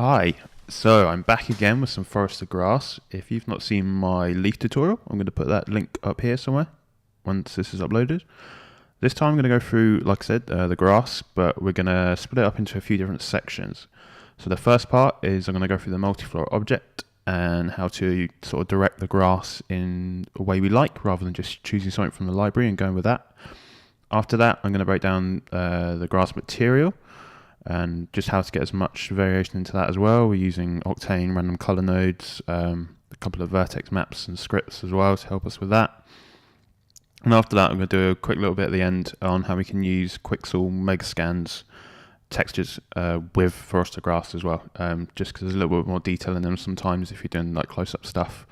Hi, so I'm back again with some forested grass. If you've not seen my leaf tutorial, I'm going to put that link up here somewhere once this is uploaded. This time I'm going to go through, like I said, the grass, but we're going to split it up into a few different sections. So the first part is I'm going to go through the multiflora object and how to sort of direct the grass in a way we like rather than just choosing something from the library and going with that. After that, I'm going to break down the grass material and just how to get as much variation into that as well. We're using Octane random color nodes, a couple of Vertex maps and scripts as well to help us with that. And after that, I'm going to do a quick little bit at the end on how we can use Quixel Megascans textures with forested grass as well, just because there's a little bit more detail in them sometimes if you're doing like close-up stuff,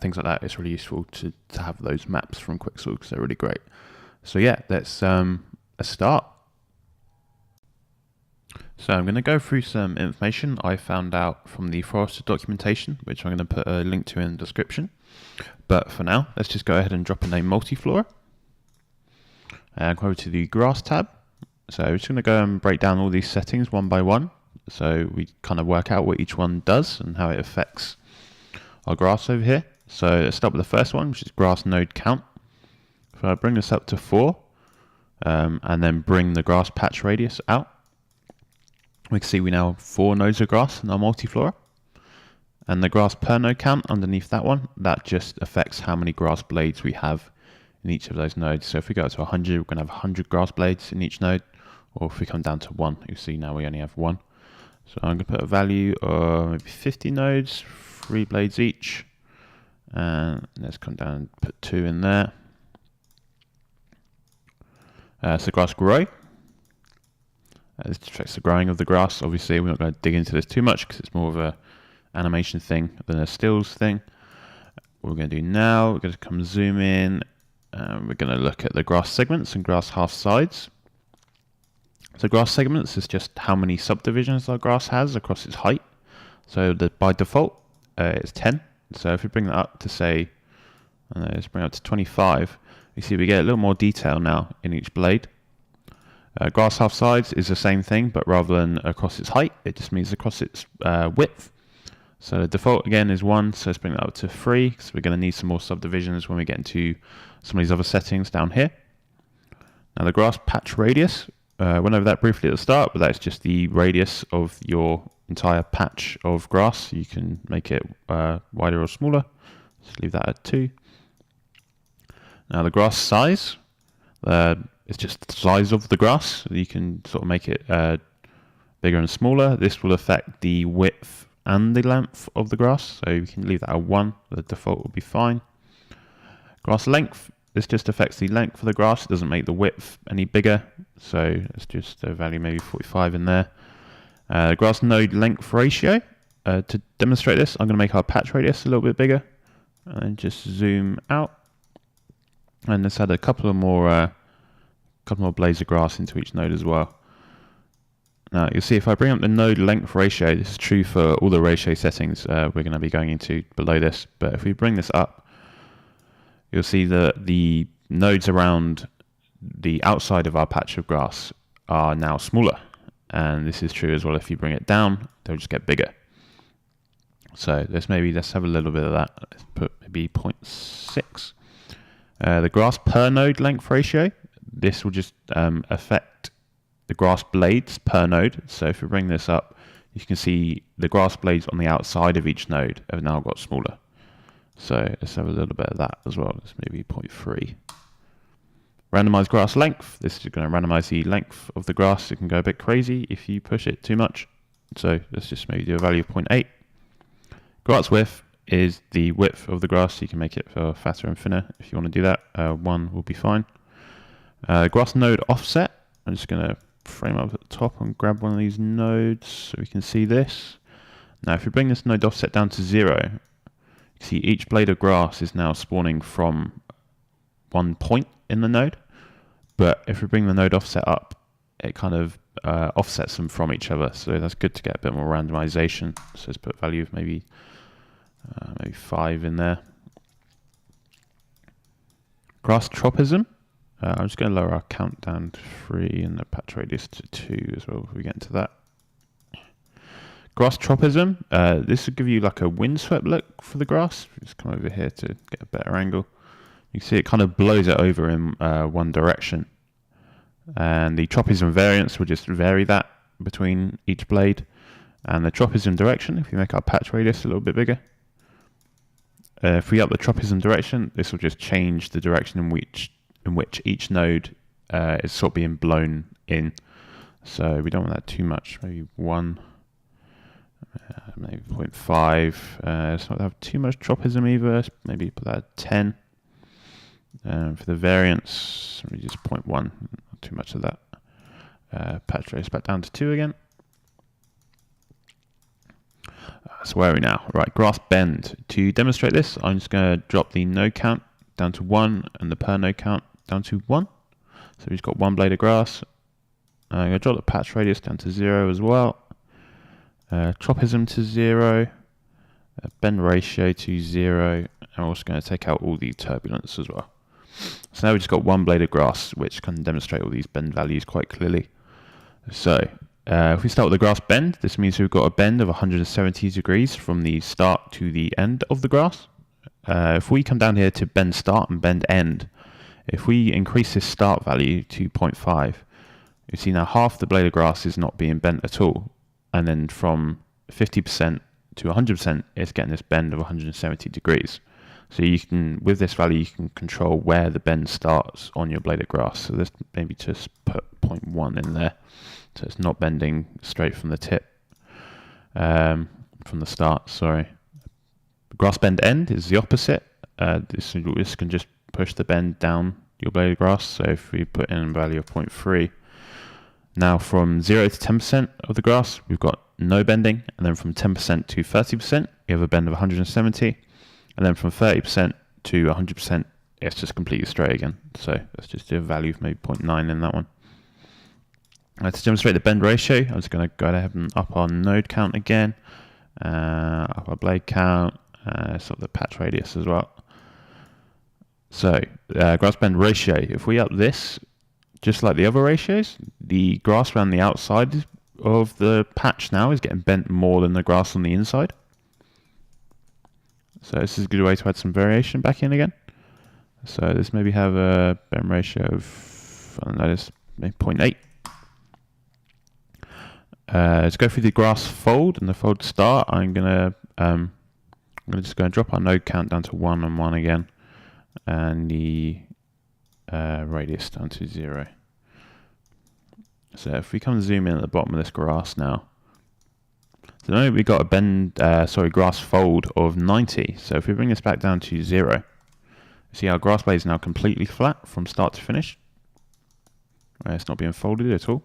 things like that. It's really useful to have those maps from Quixel because they're really great. So yeah, let's start. So I'm going to go through some information I found out from the forested documentation, which I'm going to put a link to in the description. But for now, let's just go ahead and drop in a multiflora. And go over to the grass tab. So we're just going to go and break down all these settings one by one. So we kind of work out what each one does and how it affects our grass over here. So let's start with the first one, which is grass node count. So I'll bring this up to 4 and then bring the grass patch radius out. We can see we now have 4 nodes of grass in our multiflora. And the grass per node count underneath that one, that just affects how many grass blades we have in each of those nodes. So if we go up to 100, we're going to have 100 grass blades in each node. Or if we come down to 1, you see now we only have 1. So I'm going to put a value of maybe 50 nodes, 3 blades each. And let's come down and put 2 in there. So grass grow. This affects the growing of the grass. Obviously, we're not going to dig into this too much because it's more of a animation thing than a stills thing. What we're going to do now, we're going to come zoom in. We're going to look at the grass segments and grass half sides. So grass segments is just how many subdivisions our grass has across its height. So by default, it's 10. So if we bring that up to say, let's bring it up to 25, you see we get a little more detail now in each blade. Grass half sides is the same thing, but rather than across its height, it just means across its width. So the default again is 1, so let's bring that up to 3, because we're going to need some more subdivisions when we get into some of these other settings down here. Now the grass patch radius, went over that briefly at the start, but that's just the radius of your entire patch of grass. You can make it wider or smaller. Just leave that at 2. Now the grass size, it's just the size of the grass. You can sort of make it bigger and smaller. This will affect the width and the length of the grass. So you can leave that at 1. The default will be fine. Grass length, this just affects the length of the grass. It doesn't make the width any bigger. So let's just value maybe 45 in there. Grass node length ratio. To demonstrate this, I'm going to make our patch radius a little bit bigger. And just zoom out. And let's add a couple more blades of grass into each node as well. Now you'll see if I bring up the node length ratio, this is true for all the ratio settings we're going to be going into below this, but if we bring this up, you'll see that the nodes around the outside of our patch of grass are now smaller, and this is true as well if you bring it down, they'll just get bigger. So let's have a little bit of that. Let's put maybe 0.6. The grass per node length ratio, this will just affect the grass blades per node. So if we bring this up, you can see the grass blades on the outside of each node have now got smaller. So let's have a little bit of that as well. Let's maybe 0.3. Randomize grass length. This is going to randomize the length of the grass. It can go a bit crazy if you push it too much. So let's just maybe do a value of 0.8. Grass width is the width of the grass. You can make it for fatter and thinner if you want to do that. 1 will be fine. Grass node offset. I'm just going to frame up at the top and grab one of these nodes so we can see this. Now if we bring this node offset down to 0, you can see each blade of grass is now spawning from 1 point in the node. But if we bring the node offset up, it kind of offsets them from each other. So that's good to get a bit more randomization. So let's put a value of maybe 5 in there. Grass tropism. I'm just going to lower our count down to 3 and the patch radius to 2 as well if we get into that. Grass tropism, this will give you like a windswept look for the grass. Just come over here to get a better angle. You can see it kind of blows it over in one direction. And the tropism variance will just vary that between each blade. And the tropism direction, if you make our patch radius a little bit bigger, if we up the tropism direction, this will just change the direction in which each node is sort of being blown in. So we don't want that too much. Maybe 1, maybe 0.5. Let's not have too much tropism either. Maybe put that at 10. For the variance, maybe just 0.1. Not too much of that. Patch radius back down to 2 again. So where are we now? Right, grass bend. To demonstrate this, I'm just going to drop the node count down to 1 and the per node count down to 1. So we've got one blade of grass. I'm going to drop the patch radius down to 0 as well. Tropism to 0. Bend ratio to 0. And we're also going to take out all the turbulence as well. So now we've just got one blade of grass, which can demonstrate all these bend values quite clearly. So if we start with the grass bend, this means we've got a bend of 170 degrees from the start to the end of the grass. If we come down here to bend start and bend end, if we increase this start value to 0.5, you see now half the blade of grass is not being bent at all. And then from 50% to 100%, it's getting this bend of 170 degrees. So you can, with this value, you can control where the bend starts on your blade of grass. So let's maybe just put 0.1 in there. So it's not bending straight from the tip, from the start, sorry. Grass bend end is the opposite. This can just push the bend down your blade of grass. So if we put in a value of 0.3, now from 0 to 10% of the grass, we've got no bending. And then from 10% to 30%, we have a bend of 170. And then from 30% to 100%, it's just completely straight again. So let's just do a value of maybe 0.9 in that one. To demonstrate the bend ratio, I'm just going to go ahead and up our node count again, up our blade count, sort of the patch radius as well. So grass bend ratio, if we up this, just like the other ratios, the grass around the outside of the patch now is getting bent more than the grass on the inside. So this is a good way to add some variation back in again. So let's maybe have a bend ratio of, I don't know, this maybe 0.8. Let's go through the grass fold and the fold start. I'm gonna just go and drop our node count down to 1 and 1 again, and the radius down to 0. So if we come and zoom in at the bottom of this grass now, so now we've got a grass fold of 90. So if we bring this back down to 0, see our grass blade is now completely flat from start to finish. It's not being folded at all.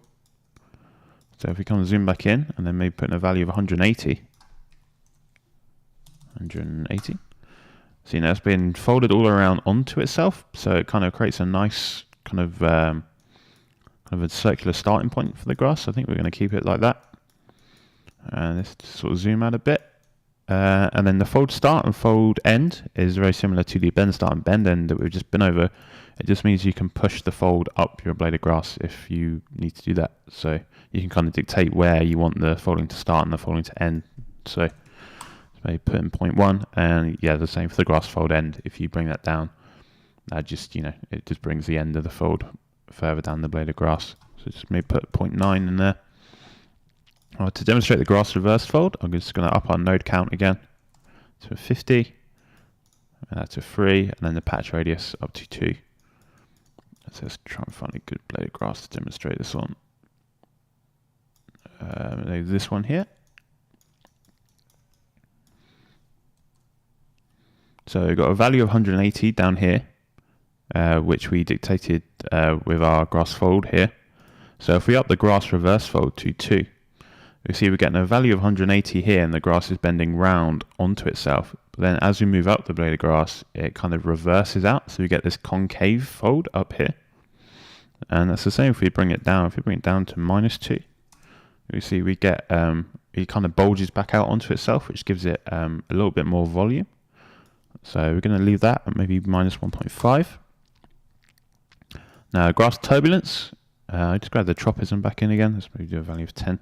So if we come and zoom back in and then maybe put in a value of 180. See, now it's been folded all around onto itself, so it kind of creates a nice kind of a circular starting point for the grass. I think we're going to keep it like that. And let's sort of zoom out a bit. And then the fold start and fold end is very similar to the bend start and bend end that we've just been over. It just means you can push the fold up your blade of grass if you need to do that. So you can kind of dictate where you want the folding to start and the folding to end. So maybe put in 0.1, and yeah, the same for the grass fold end. If you bring that down, that just, it just brings the end of the fold further down the blade of grass. So just maybe put 0.9 in there. To demonstrate the grass reverse fold, I'm just going to up our node count again to 50, and that's a 3, and then the patch radius up to 2. So let's try and find a good blade of grass to demonstrate this on. This one here. So we've got a value of 180 down here, which we dictated with our grass fold here. So if we up the grass reverse fold to 2, we see we're getting a value of 180 here, and the grass is bending round onto itself. But then as we move up the blade of grass, it kind of reverses out, so we get this concave fold up here. And that's the same if we bring it down. If we bring it down to -2, we see we get it kind of bulges back out onto itself, which gives it a little bit more volume. So we're going to leave that at maybe -1.5. Now grass turbulence, I just grab the tropism back in again. Let's maybe do a value of 10.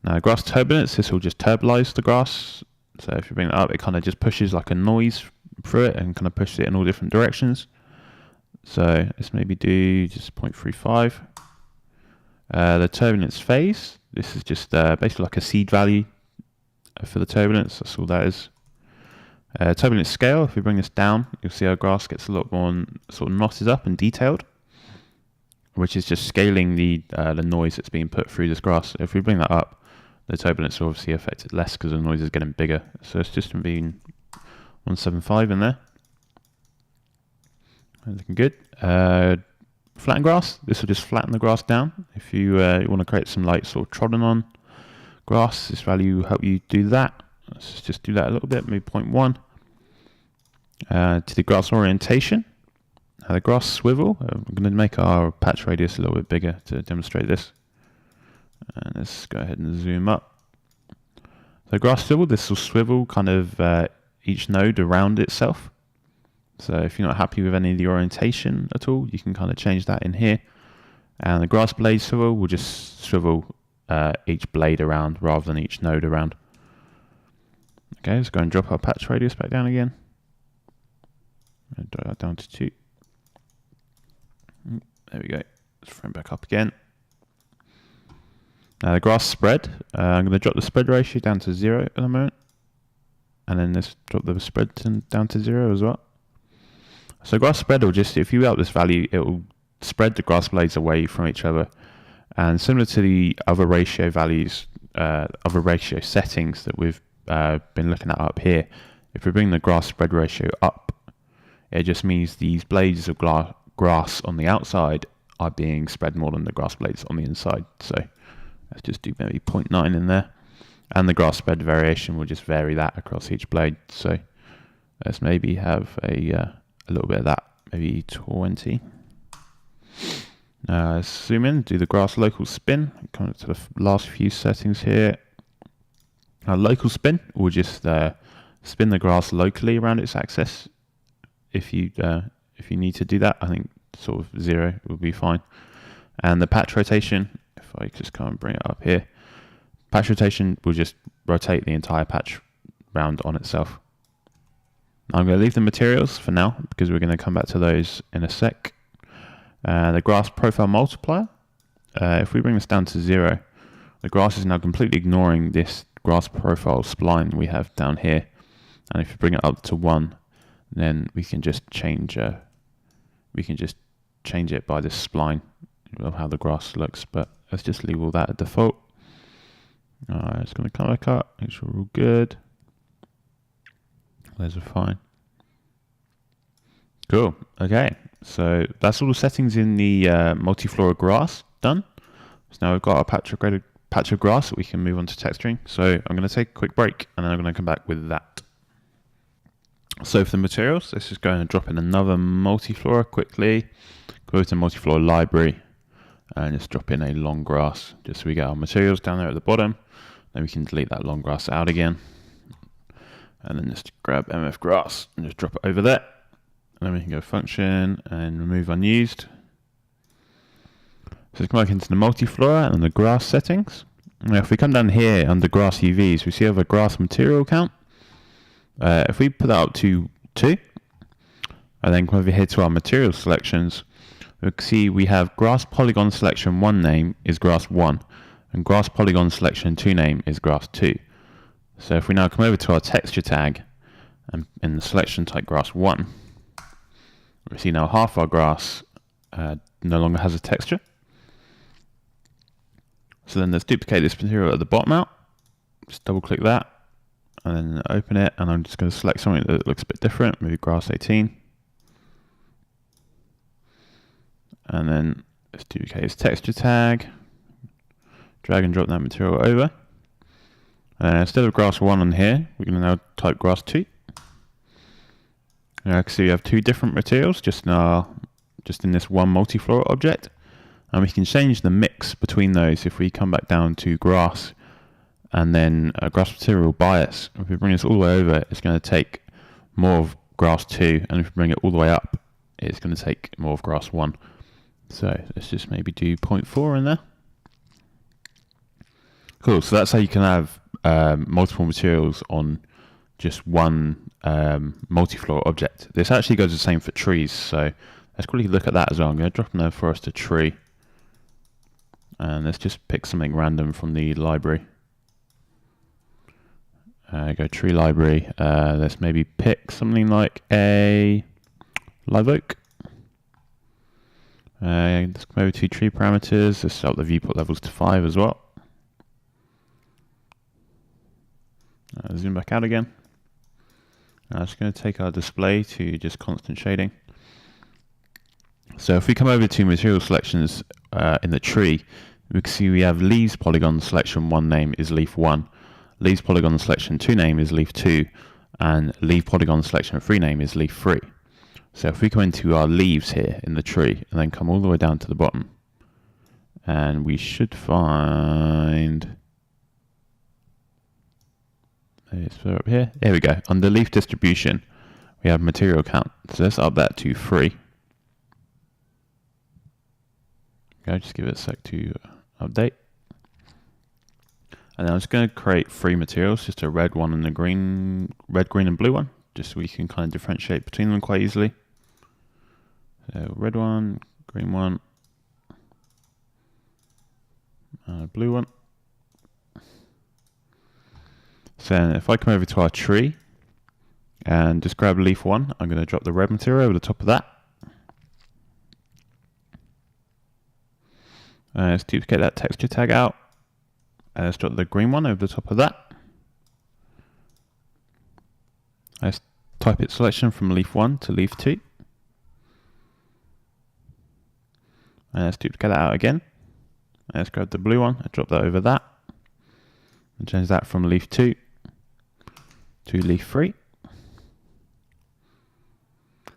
Now grass turbulence, this will just turbulence the grass. So if you bring it up, it kind of just pushes like a noise through it and kind of pushes it in all different directions. So let's maybe do just 0.35. The turbulence phase, this is just basically like a seed value for the turbulence, that's all that is. Turbulence scale, if we bring this down, you'll see our grass gets a lot more sort of knotted up and detailed, which is just scaling the noise that's being put through this grass. If we bring that up, the turbulence will obviously affect it less because the noise is getting bigger. So it's just being 175 in there. Looking good. Flatten grass, this will just flatten the grass down. If you want to create some like sort of trodden on grass, this value will help you do that. Let's just do that a little bit, maybe 0.1. To the grass orientation, the grass swivel, I'm going to make our patch radius a little bit bigger to demonstrate this. And let's go ahead and zoom up. So grass swivel, this will swivel kind of each node around itself. So if you're not happy with any of the orientation at all, you can kind of change that in here. And the grass blade swivel will just swivel each blade around rather than each node around. Okay, let's go and drop our patch radius back down again. And drop that down to 2. There we go. Let's bring it back up again. Now the grass spread, I'm going to drop the spread ratio down to 0 at the moment. And then let's drop the spread down to 0 as well. So grass spread will just, if you up this value, it will spread the grass blades away from each other. And similar to the other ratio values, other ratio settings that we've been looking at up here, if we bring the grass spread ratio up, it just means these blades of grass on the outside are being spread more than the grass blades on the inside. So let's just do maybe 0.9 in there. And the grass spread variation will just vary that across each blade. So let's maybe have a little bit of that, maybe 20. Let's zoom in, do the grass local spin. Come up to the last few settings here. Our local spin will just spin the grass locally around its axis. If you need to do that, I think sort of 0 will be fine. And the patch rotation, if I just come and bring it up here, patch rotation will just rotate the entire patch round on itself. I'm going to leave the materials for now because we're going to come back to those in a sec. The grass profile multiplier, if we bring this down to 0, the grass is now completely ignoring this grass profile spline we have down here. And if you bring it up to 1, then we can just change it by this spline of how the grass looks. But let's just leave all that at default. Alright, it's going to come back up, make sure we're all good. Those are fine. Cool. Okay, so that's all the settings in the multiflora grass done. So now we've got our patch of grass that we can move on to texturing. So I'm going to take a quick break and then I'm going to come back with that. So for the materials, let's just go and drop in another multiflora quickly. Go to multiflora library and just drop in a long grass just so we get our materials down there at the bottom. Then we can delete that long grass out again. And then just grab MF grass and just drop it over there. And then we can go function and remove unused. So let's come back into the multiflora and the grass settings. Now if we come down here under grass UVs, we see over grass material count. If we put that up to 2, and then come over here to our material selections, we can see we have grass polygon selection 1 name is grass 1, and grass polygon selection 2 name is grass 2. So if we now come over to our texture tag and in the selection type grass 1, we see now half our grass no longer has a texture. So then let's duplicate this material at the bottom out. Just double click that and then open it, and I'm just going to select something that looks a bit different, maybe grass 18. And then let's duplicate its texture tag, drag and drop that material over. Instead of grass 1 on here, we're going to now type grass 2. And I can see we have 2 different materials just in this one multiflora object. And we can change the mix between those if we come back down to grass and then grass material bias. If we bring this all the way over, it's going to take more of grass 2, and if we bring it all the way up, it's going to take more of grass 1. So let's just maybe do 0.4 in there. Cool, so that's how you can have multiple materials on just one multi-floor object. This actually goes the same for trees, so let's quickly look at that as well. I'm going to drop in there for us a tree, and let's just pick something random from the library. Go tree library, let's maybe pick something like a live oak. Let's come over to tree parameters, let's set up the viewport levels to 5 as well. Zoom back out again. I'm just going to take our display to just constant shading. So if we come over to material selections in the tree, we can see we have leaves polygon selection 1 name is leaf 1, leaves polygon selection 2 name is leaf 2, and leaf polygon selection 3 name is leaf 3. So if we come into our leaves here in the tree and then come all the way down to the bottom, and we should find, it's up here, there we go, under leaf distribution we have material count, so let's up that to 3. Okay, just give it a sec to update. And then I'm just going to create 3 materials, just a red one and a green, red, green and blue one, just so we can kind of differentiate between them quite easily. So red one, green one, and a blue one. So if I come over to our tree and just grab leaf 1, I'm going to drop the red material over the top of that. Let's duplicate that texture tag out. Let's drop the green one over the top of that. Let's type its selection from leaf 1 to leaf 2. And let's duplicate that out again. Let's grab the blue one and drop that over that. And change that from leaf 2 to leaf 3.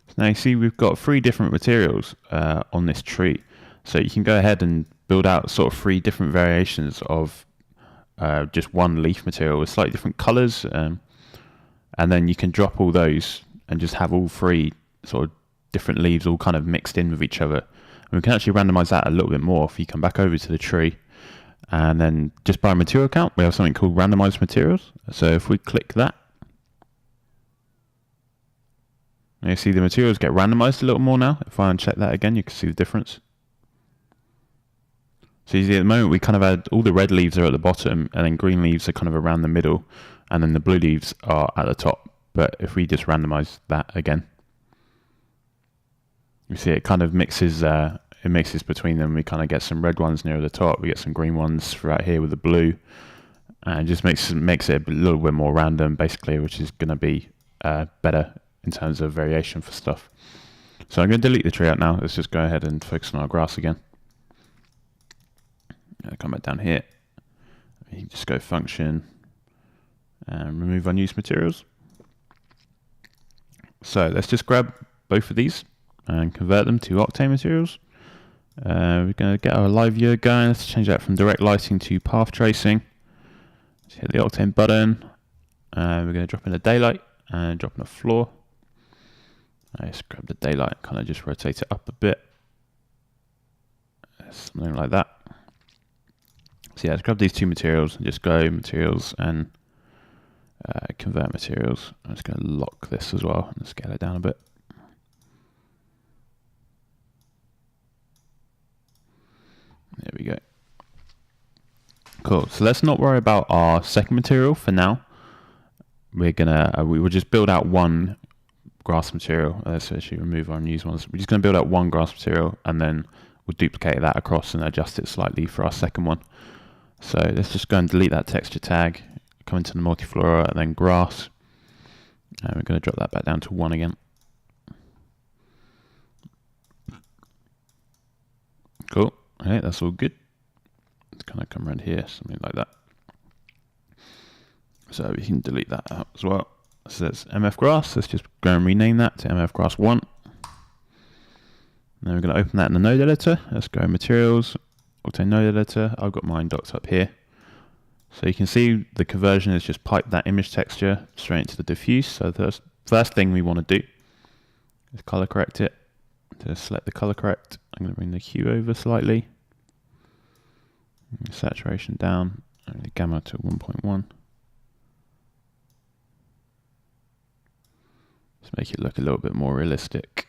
So now you see we've got 3 different materials on this tree. So you can go ahead and build out sort of 3 different variations of just one leaf material with slightly different colors, and then you can drop all those and just have all 3 sort of different leaves all kind of mixed in with each other. And we can actually randomize that a little bit more if you come back over to the tree, and then just by material count we have something called randomized materials. So if we click that, you see the materials get randomized a little more now. If I uncheck that again, you can see the difference. So you see at the moment we kind of had all the red leaves are at the bottom, and then green leaves are kind of around the middle, and then the blue leaves are at the top. But if we just randomize that again, you see it kind of mixes between them. We kind of get some red ones near the top, we get some green ones right here with the blue, and it just makes it a little bit more random basically, which is going to be better in terms of variation for stuff. So I'm going to delete the tree out now. Let's just go ahead and focus on our grass again. Come back down here. You can just go function and remove unused materials. So let's just grab both of these and convert them to Octane materials. We're going to get our live viewer going. Let's change that from direct lighting to path tracing. Just hit the Octane button. We're going to drop in a daylight and drop in a floor. Let's grab the daylight, kind of just rotate it up a bit. Something like that. So yeah, let's grab these 2 materials and just go materials and convert materials. I'm just going to lock this as well and scale it down a bit. There we go. Cool. So let's not worry about our second material for now. We will just build out one grass material. Let's actually remove our unused ones. We're just going to build out one grass material, and then we'll duplicate that across and adjust it slightly for our second one. So let's just go and delete that texture tag, come into the multiflora and then grass, and we're going to drop that back down to 1 again. Cool. Okay, that's all good. Let's kind of come around here, something like that. So we can delete that out as well. So that's MF grass. Let's just go and rename that to MF grass 1. Then we're going to open that in the node editor. Let's go materials, Octane node editor. I've got mine docked up here. So you can see the conversion is just pipe that image texture straight into the diffuse. So the first thing we want to do is color correct it. To select the color correct, I'm going to bring the hue over slightly. Saturation down. I'm going to gamma to 1.1. Let's make it look a little bit more realistic.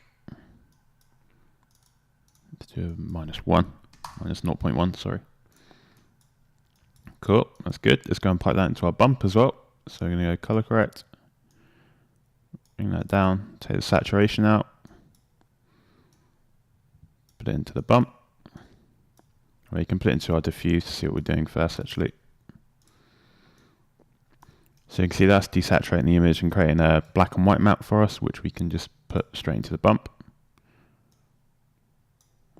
Let's do a -1, minus 0.1, sorry. Cool, that's good. Let's go and pipe that into our bump as well. So we're going to go color correct. Bring that down, take the saturation out. Put it into the bump. Or you can put it into our diffuse to see what we're doing first actually. So you can see that's desaturating the image and creating a black and white map for us, which we can just put straight into the bump.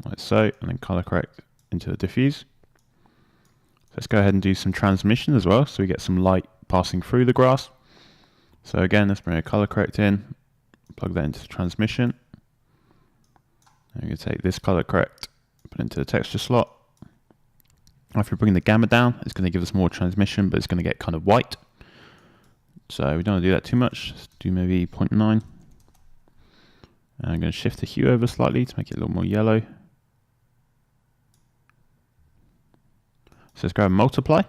Like so, and then color correct into the diffuse. So let's go ahead and do some transmission as well, so we get some light passing through the grass. So again, let's bring a color correct in, plug that into the transmission. And we're going to take this color correct, put it into the texture slot. After we bring the gamma down, it's going to give us more transmission, but it's going to get kind of white. So we don't want to do that too much. Let's do maybe 0.9. And I'm going to shift the hue over slightly to make it a little more yellow. So let's go and multiply.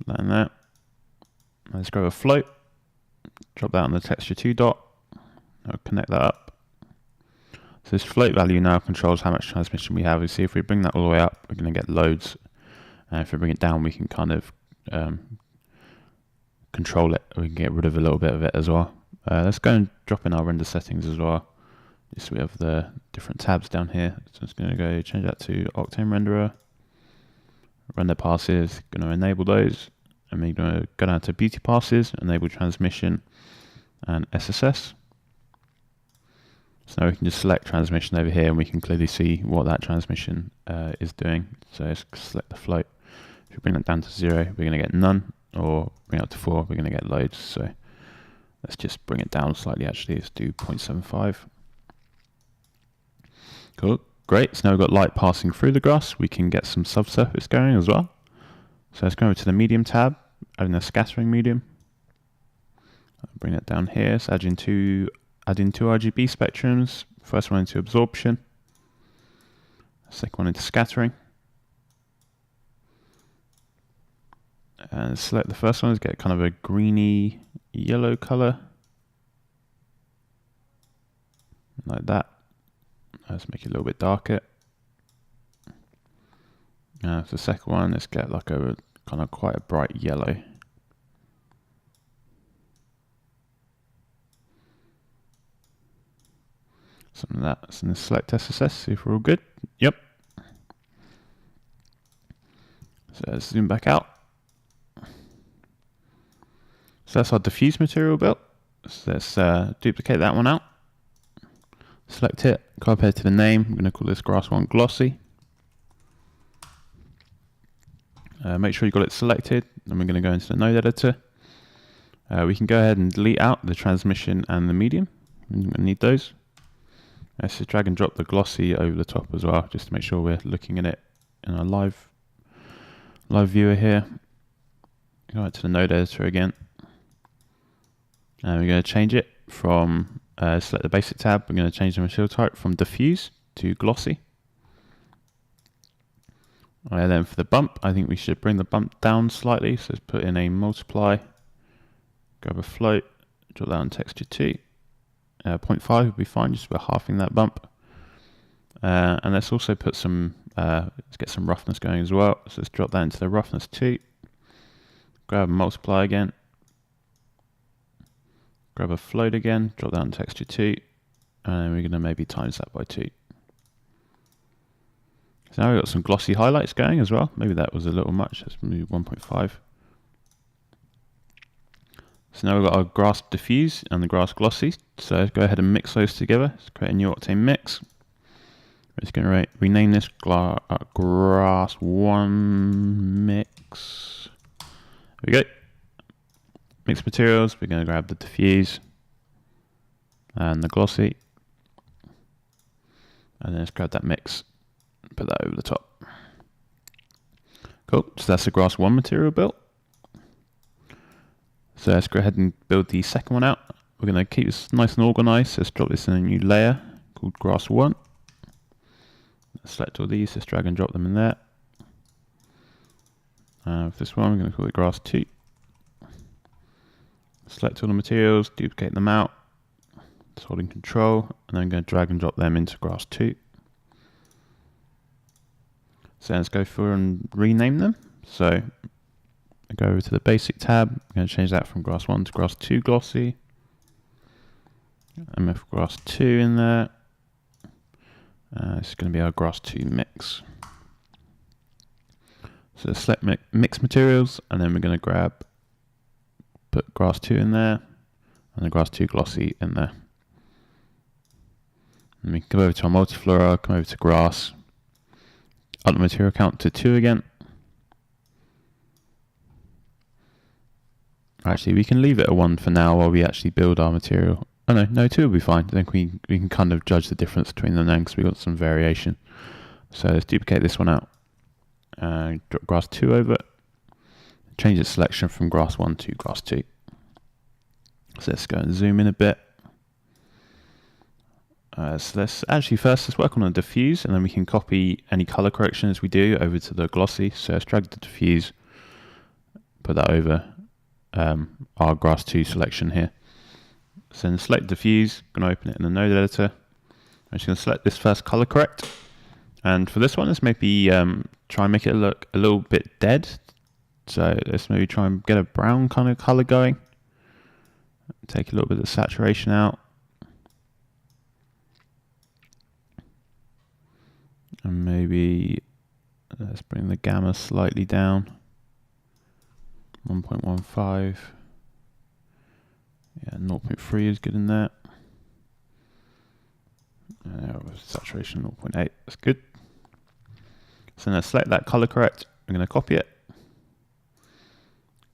That and that. Let's grab a float. Drop that on the texture 2 dot. I'll connect that up. So this float value now controls how much transmission we have. You see if we bring that all the way up, we're going to get loads. And if we bring it down, we can kind of control it. We can get rid of a little bit of it as well. Let's go and drop in our render settings as well. Just so we have the different tabs down here. So I'm just going to go change that to Octane Renderer. Render passes, going to enable those. And we're going to go down to beauty passes, enable transmission and SSS. So now we can just select transmission over here and we can clearly see what that transmission is doing. So let's select the float. If we bring that down to 0, we're going to get none, or bring it up to 4, we're going to get loads. So let's just bring it down slightly actually. Let's do 0.75. Cool, great. So now we've got light passing through the grass. We can get some subsurface going as well. So let's go over to the medium tab, adding a scattering medium. I'll bring that down here. So add in two RGB spectrums. First one into absorption. Second one into scattering. And select the first one, get kind of a greeny yellow color. Like that. Let's make it a little bit darker. Now for the second one, let's get like a kind of quite a bright yellow. Something like that. So let's select SSS, see if we're all good. Yep. So let's zoom back out. So that's our diffuse material built. So let's duplicate that one out. Select it, go up here to the name. I'm going to call this Grass 1 Glossy. Make sure you got it selected. Then we're going to go into the node editor. We can go ahead and delete out the transmission and the medium. We're going to need those. Let's just drag and drop the glossy over the top as well, just to make sure we're looking at it in our live viewer here. Go back to the node editor again. And we're going to change it from, select the basic tab, we're going to change the material type from diffuse to glossy. And then for the bump, I think we should bring the bump down slightly. So let's put in a multiply, grab a float, drop that on texture 2. 0.5 would be fine, just about halving that bump. And let's also put some, let's get some roughness going as well. So let's drop that into the roughness 2. Grab a multiply again. Grab a float again, drop that on texture 2. And then we're going to maybe times that by 2. So now we've got some glossy highlights going as well. Maybe that was a little much. Let's move 1.5. So now we've got our grass diffuse and the grass glossy. So let's go ahead and mix those together. Let's create a new Octane mix. We're just going to rename this Grass 1 Mix. There we go. Mixed materials. We're going to grab the diffuse and the glossy. And then let's grab that mix. Put that over the top. Cool. So that's the Grass 1 material built. So let's go ahead and build the second one out. We're going to keep this nice and organized. So let's drop this in a new layer called Grass 1. Let's select all these. Let's drag and drop them in there. For this one, we're going to call it grass 2. Select all the materials, duplicate them out, just holding control, and then I'm going to drag and drop them into grass 2. So let's go through and rename them. So I go over to the basic tab, I'm going to change that from grass 1 to grass 2 glossy. And with grass 2 in there, this is going to be our grass 2 mix. So select mix materials, and then we're going to put grass 2 in there, and the grass 2 glossy in there. And we can come over to our multiflora, come over to grass, up the material count to 2 again. Actually, we can leave it at 1 for now while we actually build our material. Oh no, 2 will be fine. I think we can kind of judge the difference between them then, because we've got some variation. So let's duplicate this one out. Drop grass 2 over. Change its selection from grass 1 to grass 2. So let's go and zoom in a bit. So let's work on a diffuse, and then we can copy any color corrections we do over to the glossy. So let's drag the diffuse, put that over our grass 2 selection here. So then select diffuse, going to open it in the node editor. I'm just going to select this first color correct. And for this one, let's maybe try and make it look a little bit dead. So let's maybe try and get a brown kind of color going. Take a little bit of saturation out. And maybe let's bring the gamma slightly down. 1.15. Yeah, 0.3 is good in there. Saturation 0.8, that's good. So now select that color correct. I'm going to copy it.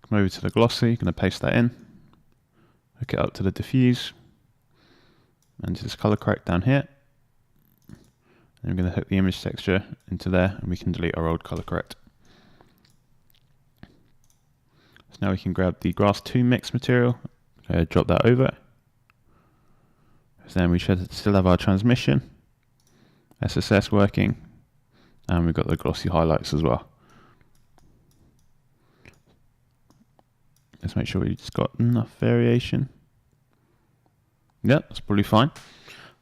Come over to the glossy, going to paste that in. Hook it up to the diffuse. And to this color correct down here. And I'm going to hook the image texture into there, and we can delete our old color correct. So now we can grab the grass 2 mix material, drop that over. So then we should still have our transmission, SSS working, and we've got the glossy highlights as well. Let's make sure we've just got enough variation. Yeah, that's probably fine.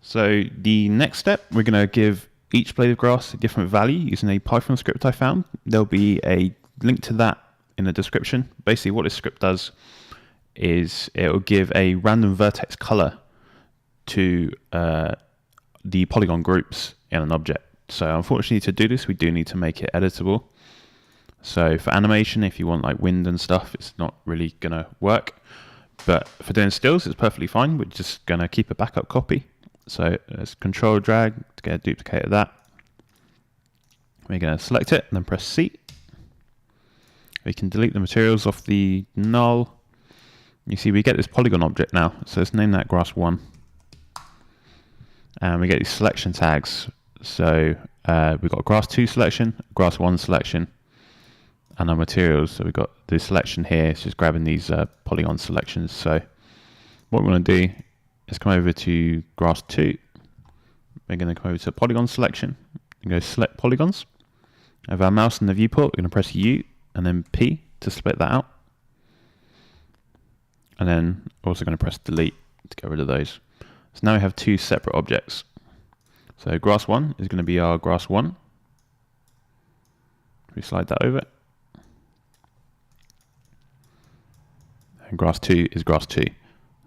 So the next step, we're going to give each blade of grass a different value using a Python script I found. There'll be a link to that in the description. Basically what this script does is it will give a random vertex color to the polygon groups in an object. So unfortunately to do this, we do need to make it editable. So for animation, if you want like wind and stuff, it's not really going to work. But for doing stills, it's perfectly fine. We're just going to keep a backup copy. So let's control drag to get a duplicate of that. We're going to select it and then press C. We can delete the materials off the null. You see we get this polygon object now. So let's name that grass 1. And we get these selection tags. So we've got grass 2 selection, grass 1 selection, and our materials. So we've got the selection here. It's just grabbing these polygon selections. So what we want to do is come over to grass 2. We're going to come over to polygon selection and go select polygons. With our mouse in the viewport, we're going to press U and then P to split that out. And then also going to press delete to get rid of those. So now we have 2 separate objects. So grass 1 is going to be our grass 1. We slide that over. And grass 2 is grass 2.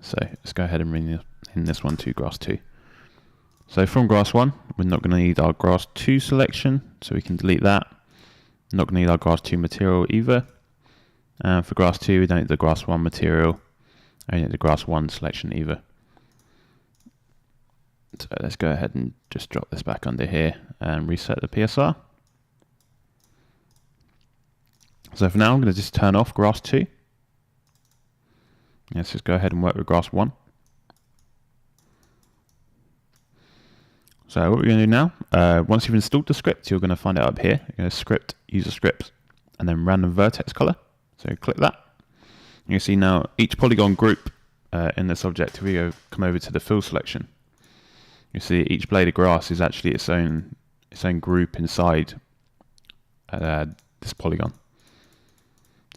So let's go ahead and rename this one to grass 2. So from grass 1, we're not going to need our grass 2 selection, so we can delete that. Not going to need our grass 2 material either. And for grass 2, we don't need the grass 1 material. I don't need the grass 1 selection either. So let's go ahead and just drop this back under here and reset the PSR. So for now, I'm going to just turn off grass 2. Let's just go ahead and work with grass 1. So what we're going to do now, once you've installed the script, you're going to find it up here. You're going to script, user script, and then random vertex color. So click that. You see now each polygon group in this object, if we come over to the fill selection, you see each blade of grass is actually its own group inside this polygon.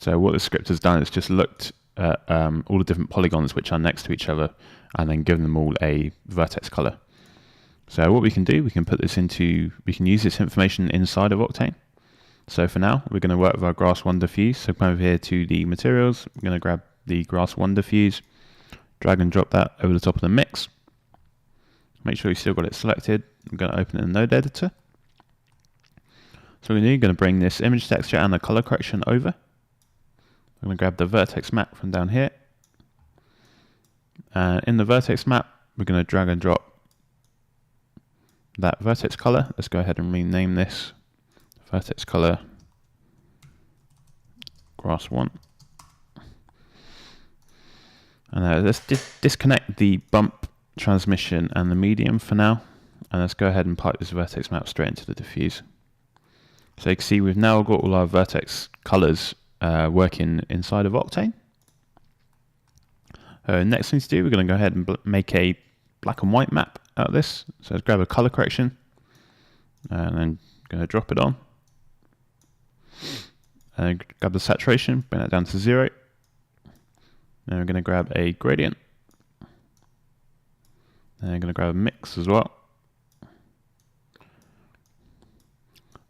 So what the script has done is just looked at all the different polygons which are next to each other and then given them all a vertex color. So what we can do, we can use this information inside of Octane. So for now, we're going to work with our Grass 1 diffuse. So come over here to the materials. We're going to grab the Grass 1 diffuse, drag and drop that over the top of the mix. Make sure you still got it selected. I'm going to open it in the node editor. So we're going to bring this image texture and the color correction over. I'm going to grab the vertex map from down here. And in the vertex map, we're going to drag and drop that vertex color. Let's go ahead and rename this vertex color Grass 1. And let's disconnect the bump, transmission, and the medium for now. And let's go ahead and pipe this vertex map straight into the diffuse. So you can see we've now got all our vertex colors working inside of Octane. Next thing to do, we're going to go ahead and make a black and white map out of this. So let's grab a color correction and then going to drop it on. And grab the saturation, bring that down to 0. Then we're going to grab a gradient. And I'm going to grab a mix as well.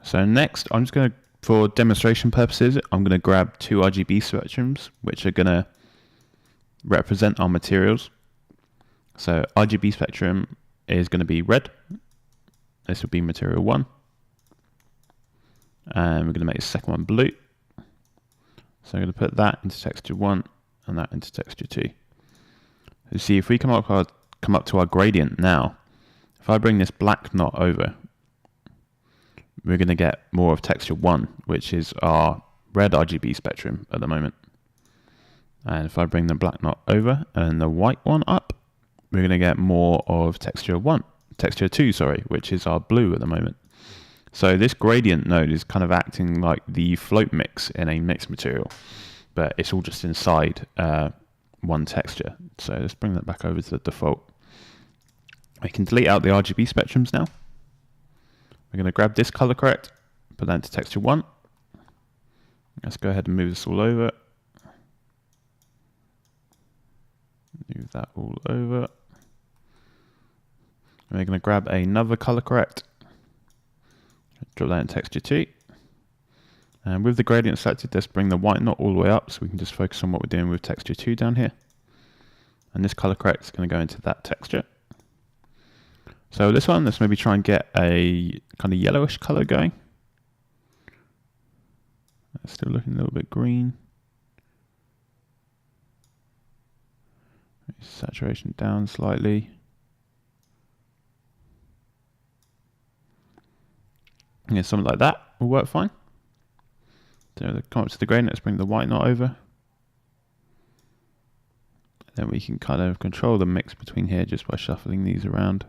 So next, I'm just going to, for demonstration purposes, I'm going to grab 2 RGB spectrums, which are going to represent our materials. So RGB spectrum is going to be red. This will be material 1. And we're going to make the second one blue. So I'm going to put that into texture 1 and that into texture 2. You see, if we come up to our gradient now, if I bring this black knot over, we're going to get more of texture 1, which is our red RGB spectrum at the moment. And if I bring the black knot over and the white one up, we're going to get more of texture 2, sorry, which is our blue at the moment. So this gradient node is kind of acting like the float mix in a mixed material, but it's all just inside one texture. So let's bring that back over to the default. We can delete out the RGB spectrums now. We're going to grab this color correct, put that into texture 1. Let's go ahead and move this all over. Move that all over. And we're going to grab another color correct. Drop that in texture 2. And with the gradient selected, let's bring the white knot all the way up so we can just focus on what we're doing with texture 2 down here. And this color correct is going to go into that texture. So this one, let's maybe try and get a kind of yellowish color going. It's still looking a little bit green. Saturation down slightly. Yeah, something like that will work fine. So come up to the gradient, let's bring the white knot over. Then we can kind of control the mix between here just by shuffling these around.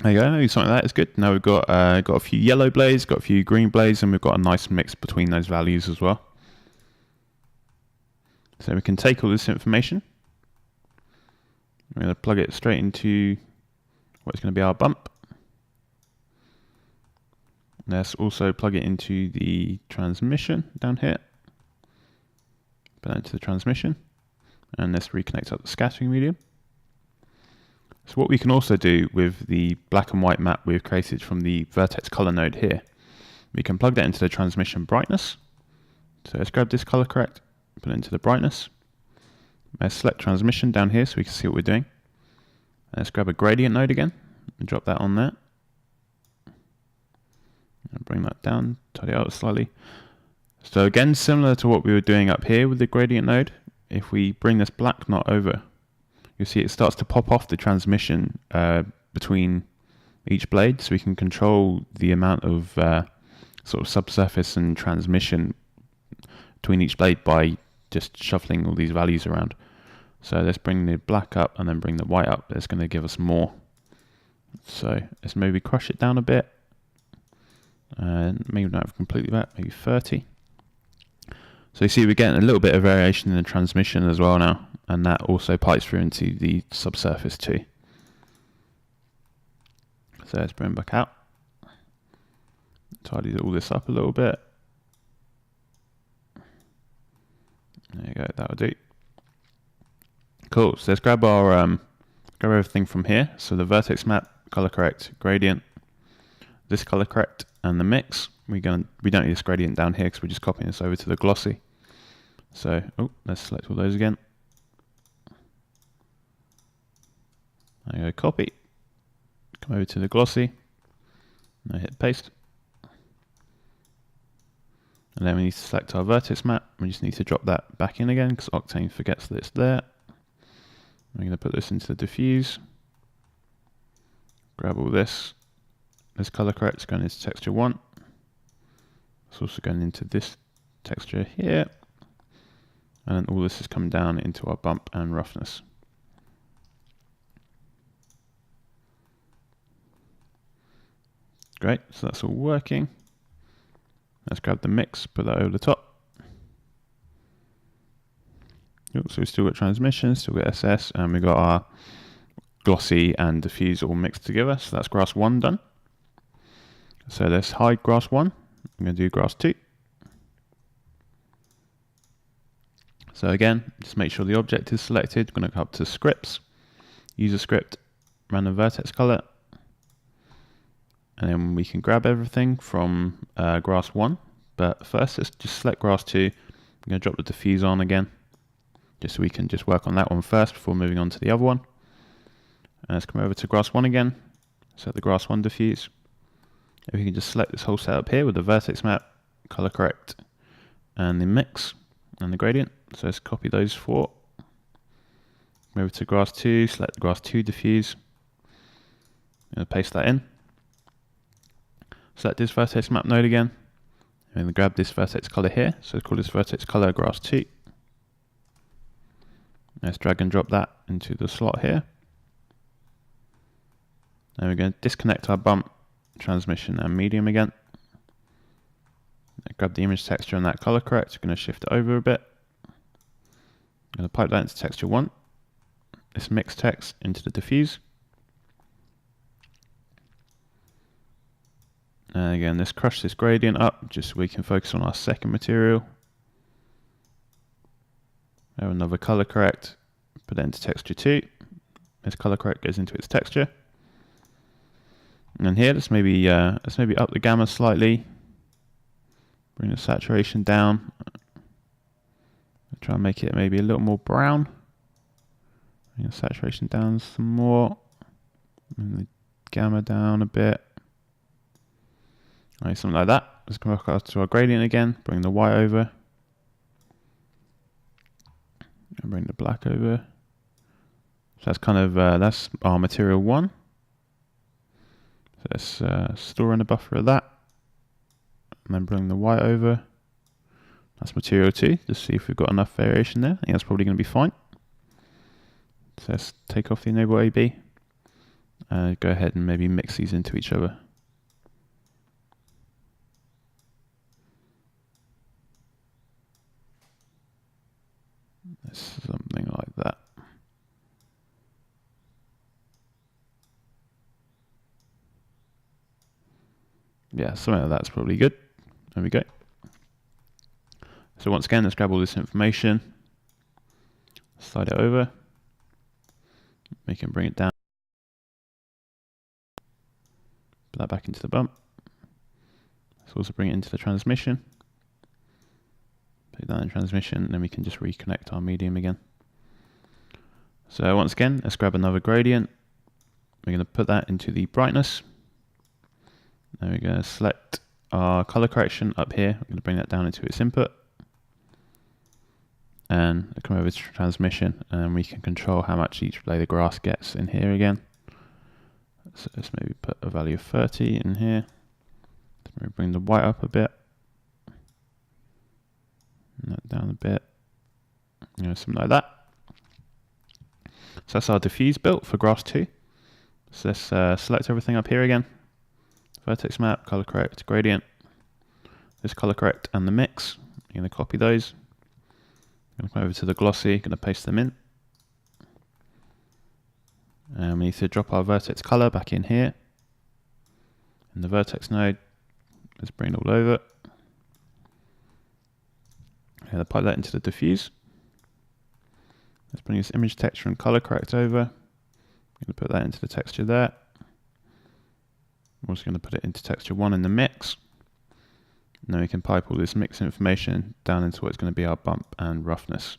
There you go, maybe something like that is good. Now we've got a few yellow blades, got a few green blades, and we've got a nice mix between those values as well. So we can take all this information. We're going to plug it straight into what's going to be our bump. Let's also plug it into the transmission down here. Put that into the transmission. And let's reconnect up the scattering medium. So what we can also do with the black and white map we've created from the vertex color node here, we can plug that into the transmission brightness. So let's grab this color correct, put it into the brightness. Let's select transmission down here so we can see what we're doing. Let's grab a gradient node again and drop that on there. And bring that down, tidy it out slightly. So again, similar to what we were doing up here with the gradient node, if we bring this black knot over, you'll see it starts to pop off the transmission between each blade, so we can control the amount of sort of subsurface and transmission between each blade by just shuffling all these values around. So let's bring the black up and then bring the white up. That's going to give us more. So let's maybe crush it down a bit. And maybe not completely back, maybe 30. So you see we're getting a little bit of variation in the transmission as well now, and that also pipes through into the subsurface too. So let's bring it back out. Tidy all this up a little bit. There you go, that'll do. Cool, so let's grab our grab everything from here. So the vertex map, color correct, gradient, this color correct, and the mix. We don't need this gradient down here because we're just copying this over to the glossy. So let's select all those again. There you go, copy. Come over to the glossy. Now hit paste. And then we need to select our vertex map. We just need to drop that back in again because Octane forgets that it's there. We're going to put this into the diffuse. Grab all this. This color correct is going into texture 1. It's also going into this texture here. And then all this is coming down into our bump and roughness. Great, so that's all working. Let's grab the mix, put that over the top. So we've still got transmission, still got SS, and we've got our glossy and diffuse all mixed together. So that's grass 1 done. So let's hide grass 1. I'm going to do grass 2. So again, just make sure the object is selected. I'm going to go up to scripts, user script, random vertex color. And then we can grab everything from grass 1. But first, let's just select grass 2. I'm going to drop the diffuse on again, just so we can just work on that one first before moving on to the other one. And let's come over to grass 1 again. Set the grass 1 diffuse. If we can just select this whole setup here with the vertex map, color correct, and the mix and the gradient. So let's copy those 4. Come over to grass 2, select the grass 2 diffuse. I'm going to paste that in. Select this vertex map node again, and then grab this vertex color here. So let's call this vertex color grass 2. Let's drag and drop that into the slot here. Then we're going to disconnect our bump, transmission, and medium again. Grab the image texture and that color correct. We're going to shift it over a bit. I'm going to pipe that into texture 1. This mix text into the diffuse. And again, let's crush this gradient up just so we can focus on our second material. Have another color correct, put it into texture 2. This color correct goes into its texture. And then here, let's maybe up the gamma slightly. Bring the saturation down. Try and make it maybe a little more brown. Bring the saturation down some more. Bring the gamma down a bit. Right, something like that. Let's come back up to our gradient again. Bring the white over. And bring the black over. So that's kind of, that's our material 1. So let's store in the buffer of that. And then bring the white over. That's material 2. Just see if we've got enough variation there. I think that's probably going to be fine. So let's take off the enable AB. Go ahead and maybe mix these into each other. Something like that. Yeah, something like that's probably good. There we go. So once again, let's grab all this information, slide it over. We can bring it down. Put that back into the bump. Let's also bring it into the transmission. Put that in transmission, and then we can just reconnect our medium again. So once again, let's grab another gradient. We're going to put that into the brightness. Then we're going to select our color correction up here. We're going to bring that down into its input. And come over to transmission, and we can control how much each blade of grass gets in here again. So let's maybe put a value of 30 in here. Maybe bring the white up a bit. And that down a bit. Something like that. So that's our diffuse built for grass 2. So let's select everything up here again. Vertex map, color correct, gradient. This color correct and the mix. I'm going to copy those. I'm going to come over to the glossy, going to paste them in. And we need to drop our vertex color back in here. In the vertex node, Let's bring it all over. And apply that into the diffuse. Let's bring this image texture and color correct over. I'm going to put that into the texture there. I'm also going to put it into texture 1 in the mix. And then we can pipe all this mix information down into what's going to be our bump and roughness.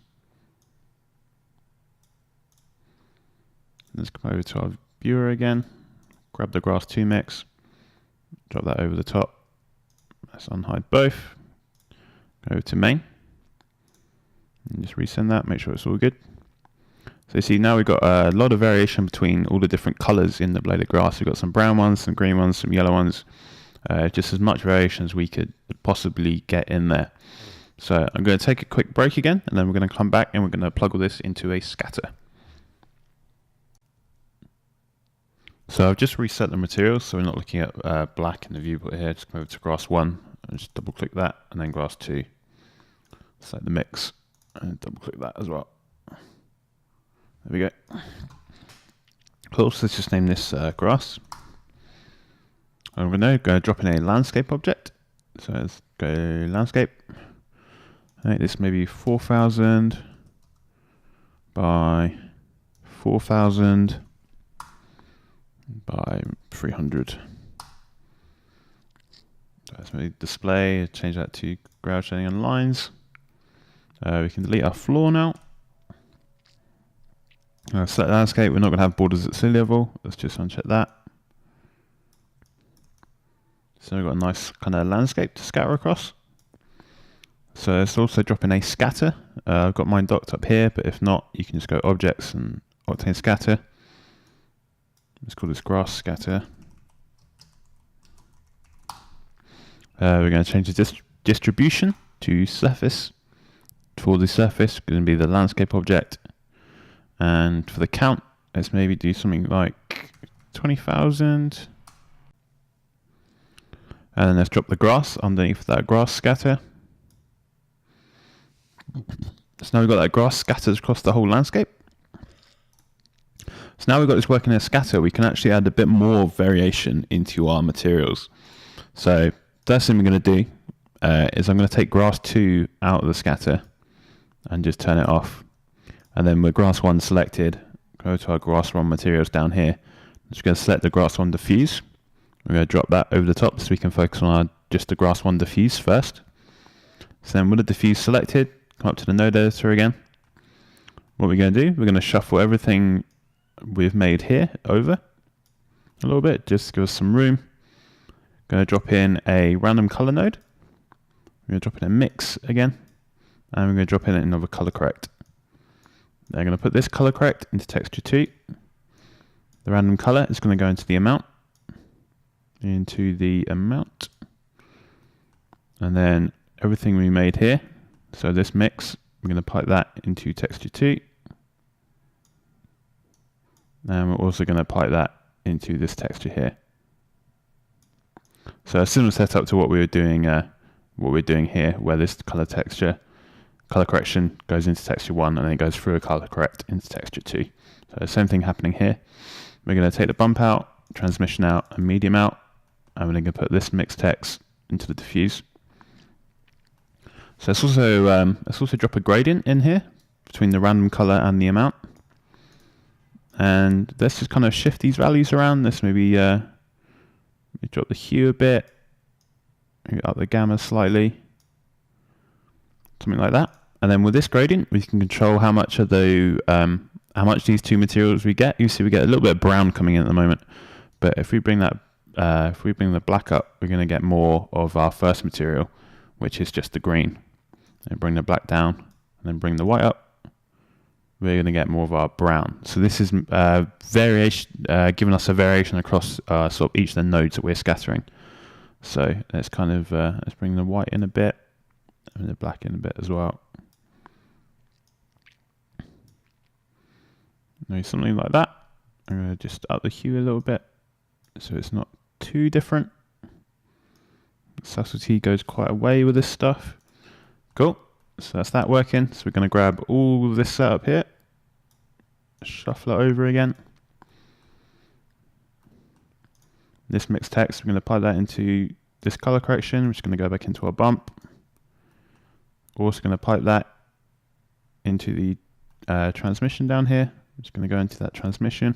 Let's come over to our viewer again. Grab the grass 2 mix. Drop that over the top. Let's unhide both. Go over to main. And just resend that, make sure it's all good. So you see now we've got a lot of variation between all the different colors in the blade of grass. We've got some brown ones, some green ones, some yellow ones. Just as much variation as we could possibly get in there. So I'm going to take a quick break again, and then we're going to come back and we're going to plug all this into a scatter. So I've just reset the materials, so we're not looking at black in the viewport here. Just come over to grass 1 and just double click that, and then grass 2. Select the mix and double click that as well. There we go. Cool, so let's just name this grass. And we're going to drop in a landscape object. So let's go landscape. Right, this may be 4000 by 4000 by 300. So let's maybe display, change that to ground shading and lines. We can delete our floor now. Select landscape, we're not going to have borders at sea level. Let's just uncheck that. So we've got a nice kind of landscape to scatter across. So let's also drop in a scatter. I've got mine docked up here, but if not, you can just go objects and Octane Scatter. Let's call this grass scatter. We're going to change the distribution to surface. For the surface, it's going to be the landscape object. And for the count, let's maybe do something like 20,000. And then let's drop the grass underneath that grass scatter. So now we've got that grass scattered across the whole landscape. So now we've got this working as a scatter, we can actually add a bit more variation into our materials. So first thing we're going to do is I'm going to take grass 2 out of the scatter and just turn it off. And then with grass 1 selected, go to our grass 1 materials down here. I'm just going to select the grass 1 diffuse. We're going to drop that over the top so we can focus on just the grass 1 diffuse first. So then with the diffuse selected, come up to the node editor again. What we're going to do, we're going to shuffle everything we've made here over a little bit, just to give us some room. Going to drop in a random color node. We're going to drop in a mix again, and we're going to drop in another color correct. Then I'm going to put this color correct into texture 2. The random color is going to go into the amount. And then everything we made here, so this mix, we're going to pipe that into texture 2. And we're also going to pipe that into this texture here. So a similar setup to what we were doing here, where this color correction goes into texture 1 and then it goes through a color correct into texture 2. So the same thing happening here. We're going to take the bump out, transmission out, and medium out, and we're going to put this mix text into the diffuse. So let's also drop a gradient in here between the random color and the amount. And let's just kind of shift these values around. Let's maybe drop the hue a bit, maybe up the gamma slightly, something like that. And then with this gradient, we can control how much of how much these two materials we get. You see, we get a little bit of brown coming in at the moment, but if we bring that, if we bring the black up, we're going to get more of our first material, which is just the green. And bring the black down, and then bring the white up. We're going to get more of our brown. So this is variation, giving us a variation across sort of each of the nodes that we're scattering. So let's kind of let's bring the white in a bit, and the black in a bit as well. Maybe something like that. I'm going to just up the hue a little bit, so it's not too different. Subtlety goes quite a way with this stuff. Cool. So that's that working. So we're going to grab all of this setup here, shuffle it over again. This mixed text, we're going to apply that into this color correction. We're just going to go back into our bump. Also going to pipe that into the transmission down here. I'm just going to go into that transmission,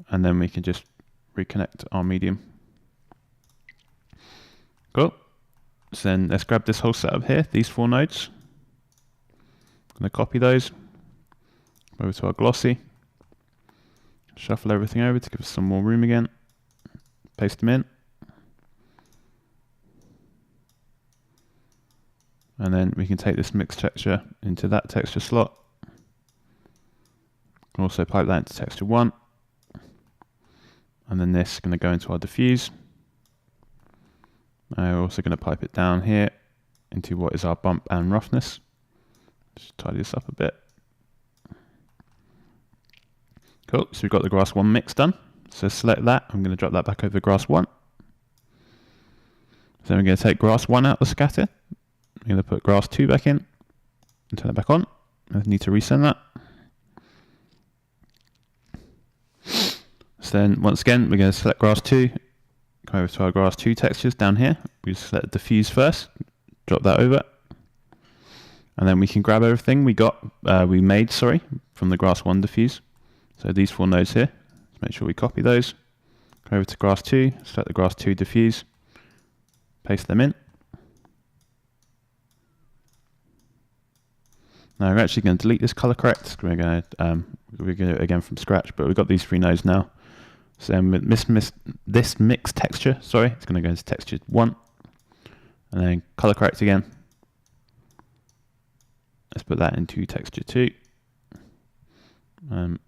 and then we can just reconnect our medium. Cool. So then let's grab this whole setup here, these 4 nodes. I'm going to copy those over to our glossy. Shuffle everything over to give us some more room again. Paste them in. And then we can take this mix texture into that texture slot. Can also pipe that into texture 1. And then this is going to go into our diffuse. We're also going to pipe it down here into what is our bump and roughness. Just tidy this up a bit. Cool, so we've got the grass 1 mix done. So select that, I'm going to drop that back over grass 1. Then we're going to take grass 1 out of the scatter. I'm going to put grass 2 back in and turn it back on. I need to resend that. So then once again, we're going to select grass 2, come over to our grass 2 textures down here. We select diffuse first, drop that over. And then we can grab everything we made from the grass 1 diffuse. So these 4 nodes here, let's make sure we copy those. Go over to grass 2, select the grass 2 diffuse, paste them in. Now we're actually going to delete this color correct. We're going to do it again from scratch, but we've got these 3 nodes now. So this mix texture, it's going to go into texture 1, and then color correct again. Let's put that into texture 2.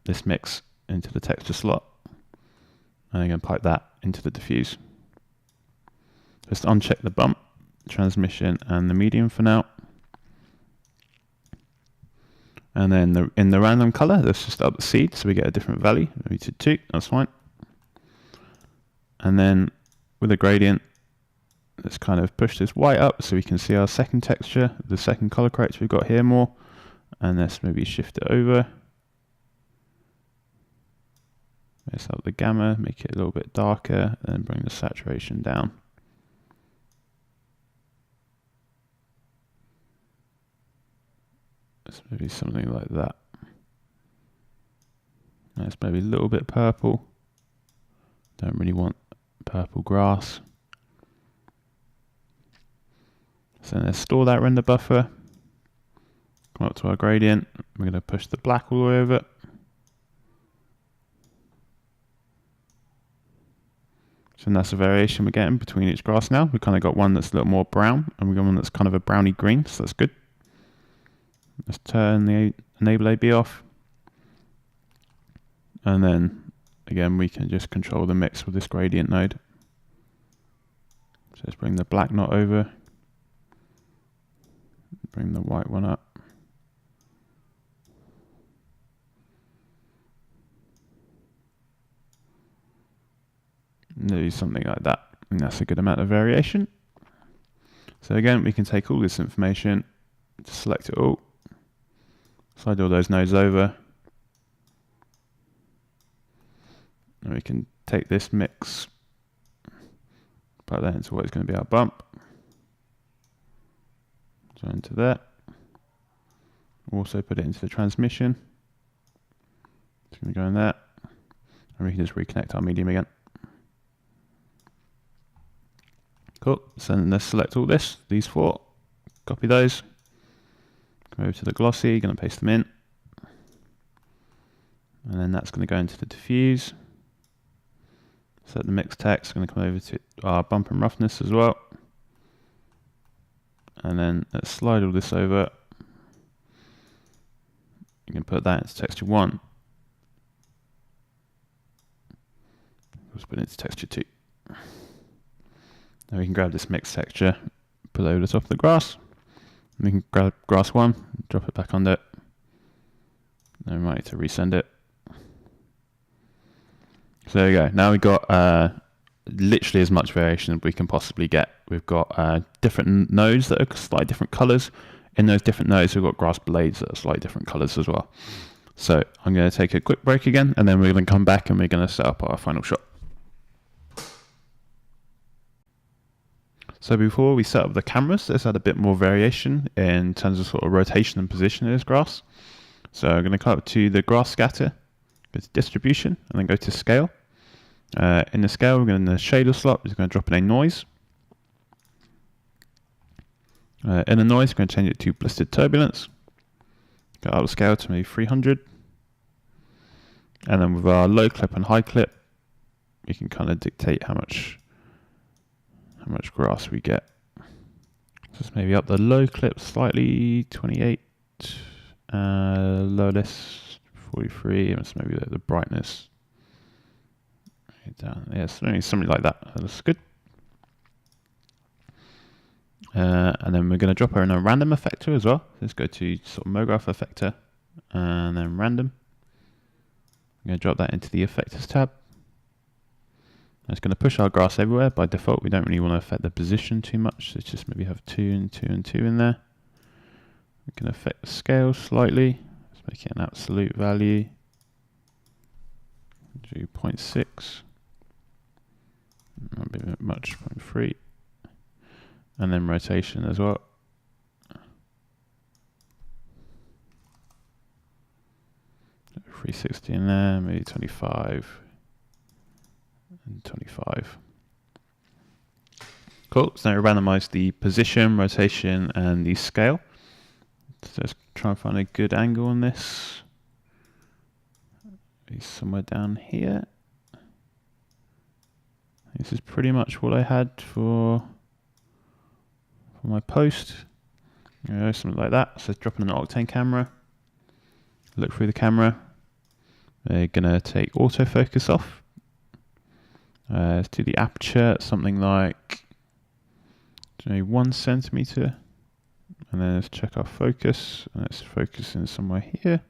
This mix into the texture slot, and I'm going to pipe that into the diffuse. Just uncheck the bump, transmission, and the medium for now. And then in the random color, let's just up the seed so we get a different value. Maybe to 2, that's fine. And then with a gradient, let's kind of push this white up so we can see our second texture, the second color corrector we've got here more. And let's maybe shift it over. Let's up the gamma, make it a little bit darker, and then bring the saturation down. Let's maybe something like that. Let's maybe a little bit purple. Don't really want purple grass. So let's store that render buffer. Come up to our gradient. We're going to push the black all the way over. So that's a variation we're getting between each grass now. We've kind of got one that's a little more brown, and we've got one that's kind of a browny green, so that's good. Let's turn the enable AB off. And then, again, we can just control the mix with this gradient node. So let's bring the black knot over. Bring the white one up. Do something like that, and that's a good amount of variation. So again, we can take all this information, just select it all, slide all those nodes over, and we can take this mix, put that into what is going to be our bump, so into there. Also put it into the transmission. It's going to go in there, and we can just reconnect our medium again. Cool, so then let's select all these 4, copy those, go over to the glossy, going to paste them in, and then that's going to go into the diffuse. Set the mix text, going to come over to our bump and roughness as well, and then let's slide all this over. You can put that into texture 1, let's put it into texture 2. Now we can grab this mix texture, put it over the top of the grass. We can grab grass 1, drop it back under it. Then we might need to resend it. So there you go. Now we've got literally as much variation as we can possibly get. We've got different nodes that are slightly different colors. In those different nodes, we've got grass blades that are slightly different colors as well. So I'm going to take a quick break again, and then we're going to come back and we're going to set up our final shot. So before we set up the cameras, let's add a bit more variation in terms of sort of rotation and position of this grass. So I'm going to come up to the grass scatter, go to distribution, and then go to scale. In the scale, we're going to shader slot, we're going to drop in a noise. In the noise, we're going to change it to blistered turbulence. Go up the scale to maybe 300. And then with our low clip and high clip, we can kind of dictate how much grass we get. Just maybe up the low clip slightly, 28, lowest 43, and it's maybe the brightness down. Yeah, something like that. That looks good. And then we're going to drop in a random effector as well. Let's go to sort of MoGraph effector and then random. I'm going to drop that into the effectors tab. It's going to push our grass everywhere. By default, we don't really want to affect the position too much. Let's just maybe have 2 and 2 and 2 in there. We can affect the scale slightly. Let's make it an absolute value. Do 0.6. Not a bit much, 0.3. And then rotation as well. 360 in there, maybe 25 and 25. Cool, so now we randomize the position, rotation, and the scale. So let's try and find a good angle on this. Maybe somewhere down here. This is pretty much what I had for my post. Something like that. So drop in an Octane camera. Look through the camera. We're gonna take autofocus off. Let's do the aperture at something like 1 centimeter, and then let's check our focus. And let's focus in somewhere here.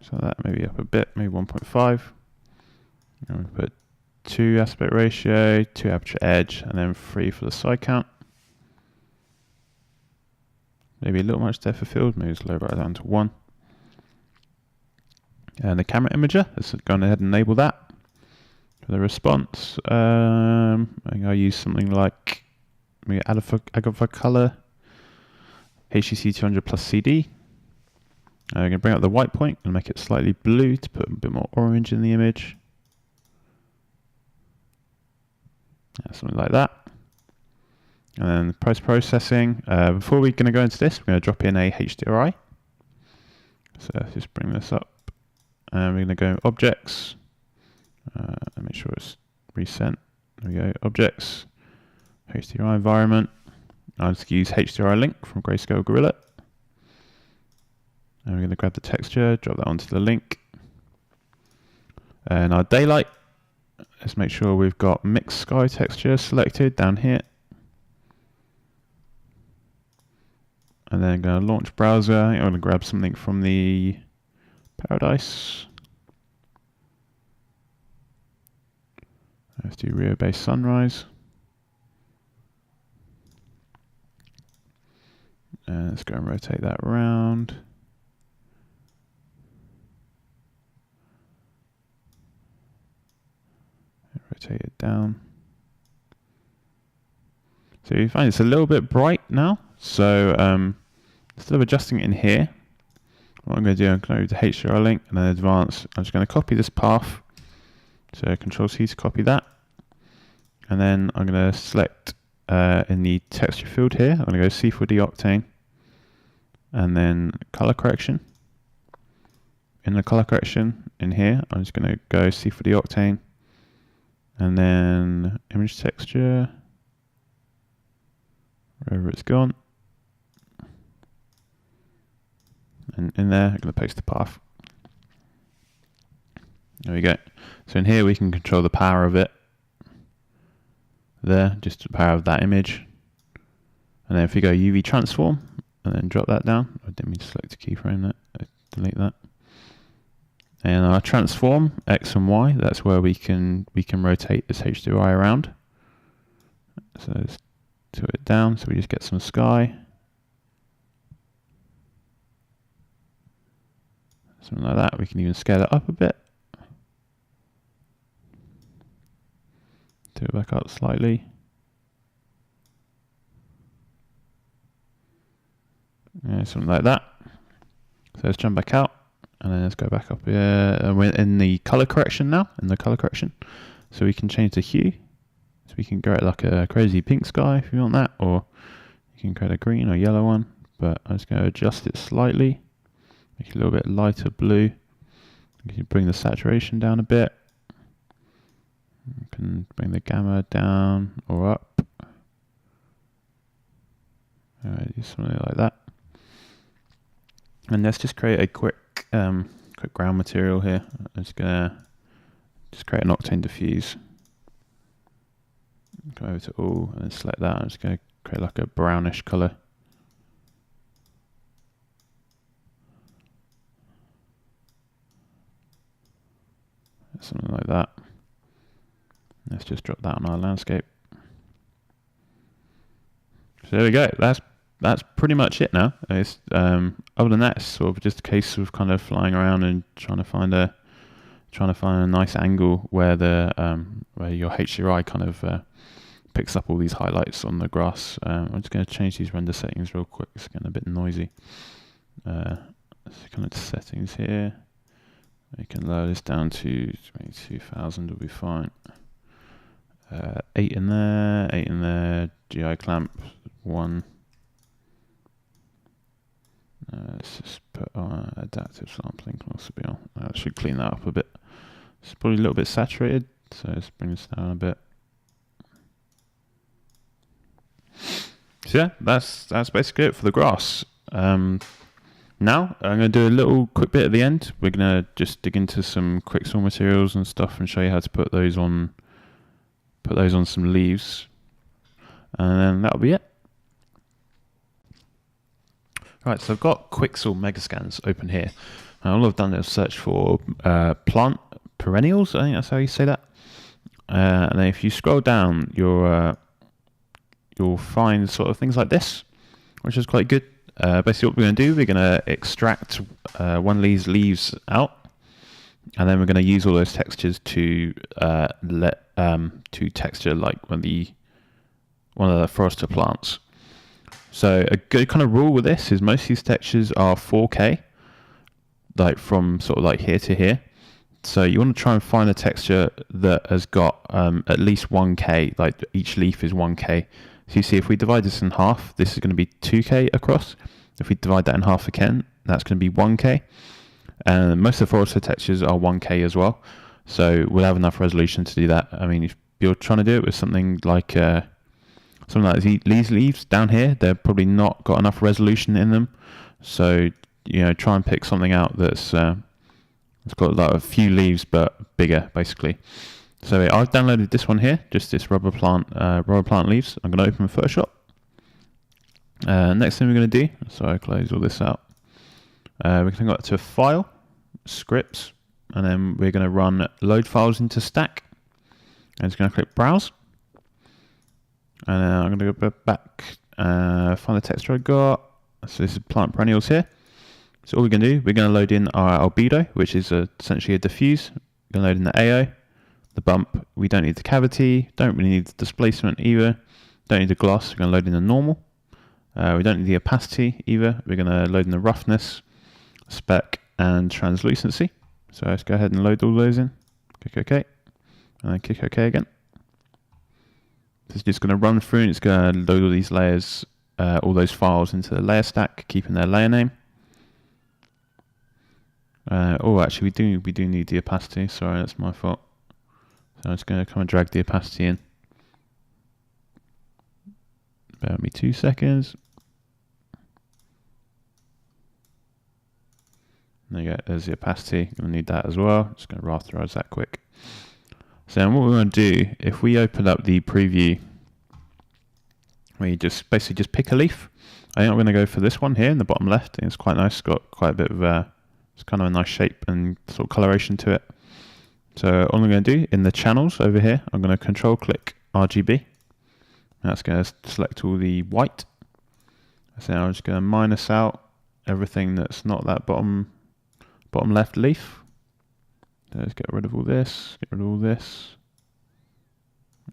So that maybe up a bit, maybe 1.5. And we put 2 aspect ratio, 2 aperture edge, and then 3 for the side count. Maybe a little much depth of field, maybe just lower that down to 1. And the camera imager, let's go ahead and enable that. For the response, I think I'll use something like maybe add for color, HTC 200 plus CD. I'm going to bring up the white point and make it slightly blue to put a bit more orange in the image. Something like that. And then post-processing. Before we're going to go into this, we're going to drop in a HDRI. So let's just bring this up. And we're going to go objects. Make sure it's resent. There we go. Objects. HDRI environment. I'll just use HDRI link from Grayscale Gorilla. And we're going to grab the texture, drop that onto the link. And our daylight. Let's make sure we've got mixed sky texture selected down here. And then I'm going to launch browser. I think I'm going to grab something from the Paradise. Let's do Rio-based sunrise. And let's go and rotate that around. Rotate it down. So you find it's a little bit bright now. So instead of adjusting it in here, what I'm going to do, I'm going to go to HDRI link and then advanced. I'm just going to copy this path. So Control C to copy that. And then I'm going to select in the texture field here, I'm going to go C4D Octane. And then color correction. In the color correction in here, I'm just going to go C4D Octane. And then image texture, wherever it's gone. And in there, I'm going to paste the path. There we go. So in here, we can control the power of it. There, just the power of that image. And then if we go UV transform, and then drop that down. I didn't mean to select a keyframe there. Delete that. And our transform, X and Y, that's where we can rotate this HDRI around. So let's tilt it down so we just get some sky. Something like that. We can even scale it up a bit. do it back up slightly. Yeah, something like that. So let's jump back out, and then let's go back up here. And we're in the color correction now, so we can change the hue. So we can go at like a crazy pink sky if you want that, or you can create a green or yellow one, but I'm just going to adjust it slightly, make it a little bit lighter blue. You can bring the saturation down a bit. You can bring the gamma down or up. Do something like that. And let's just create a quick ground material here. I'm just gonna create an octane diffuse. Go over to all and then select that. I'm just gonna create like a brownish color. Something like that. Let's just drop that on our landscape. So there we go. That's pretty much it now. It's, other than that, it's sort of just a case of kind of flying around and trying to find a nice angle where the where your HDRI kind of picks up all these highlights on the grass. I'm just going to change these render settings real quick. It's getting a bit noisy. So kind of settings here. We can lower this down to maybe 2000 will be fine. 8 in there, GI clamp 1. Let's just put adaptive sampling possibly on. That should clean that up a bit. It's probably a little bit saturated, so let's bring this down a bit. So yeah, that's basically it for the grass. Now I'm going to do a little quick bit at the end. We're going to just dig into some Quixel materials and stuff and show you how to put those on some leaves, and then that'll be it. Right, so I've got Quixel Megascans open here. And all I've done is search for plant perennials. I think that's how you say that. And then if you scroll down, you'll find sort of things like this, which is quite good. Basically, what we're going to do, we're going to extract one of these leaves out, and then we're going to use all those textures to texture like one of the forester plants. So a good kind of rule with this is most of these textures are 4K, like from sort of like here to here. So you want to try and find a texture that has got at least 1K, like each leaf is 1K. So you see, if we divide this in half, this is going to be 2K across. If we divide that in half again, that's going to be 1K. And most of the forester textures are 1K as well. So we'll have enough resolution to do that. I mean, if you're trying to do it with something like these leaves down here, they're probably not got enough resolution in them. So, you know, try and pick something out that's it's got like a few leaves but bigger, basically. So I've downloaded this one here, just this rubber plant leaves. I'm going to open Photoshop. Next thing we're going to do, so I close all this out. We're going to go to File, Scripts, and then we're going to run Load Files into Stack. And it's going to click Browse. And then I'm going to go back, find the texture I got. So this is plant perennials here. So all we're going to do, we're going to load in our albedo, which is essentially a diffuse. We're going to load in the AO, the bump. We don't need the cavity, don't really need the displacement either. Don't need the gloss, we're going to load in the normal. We don't need the opacity either. We're going to load in the roughness, spec, and translucency. So let's go ahead and load all those in. Click OK, and then click OK again. It's just going to run through and it's going to load all these layers, all those files into the layer stack, keeping their layer name. Oh, actually, we do need the opacity. Sorry, that's my fault. So I'm just going to come and drag the opacity in. Bear with me 2 seconds. There you go. There's the opacity. Going to need that as well. Just going to rasterize that quick. So what we're going to do, if we open up the preview, we just basically just pick a leaf. I think I'm going to go for this one here in the bottom left. I think it's quite nice. It's got quite a bit of it's kind of a nice shape and sort of coloration to it. So all I'm going to do in the channels over here, I'm going to control click RGB. That's going to select all the white. So I'm just going to minus out everything that's not that bottom left leaf. So let's get rid of all this, get rid of all this.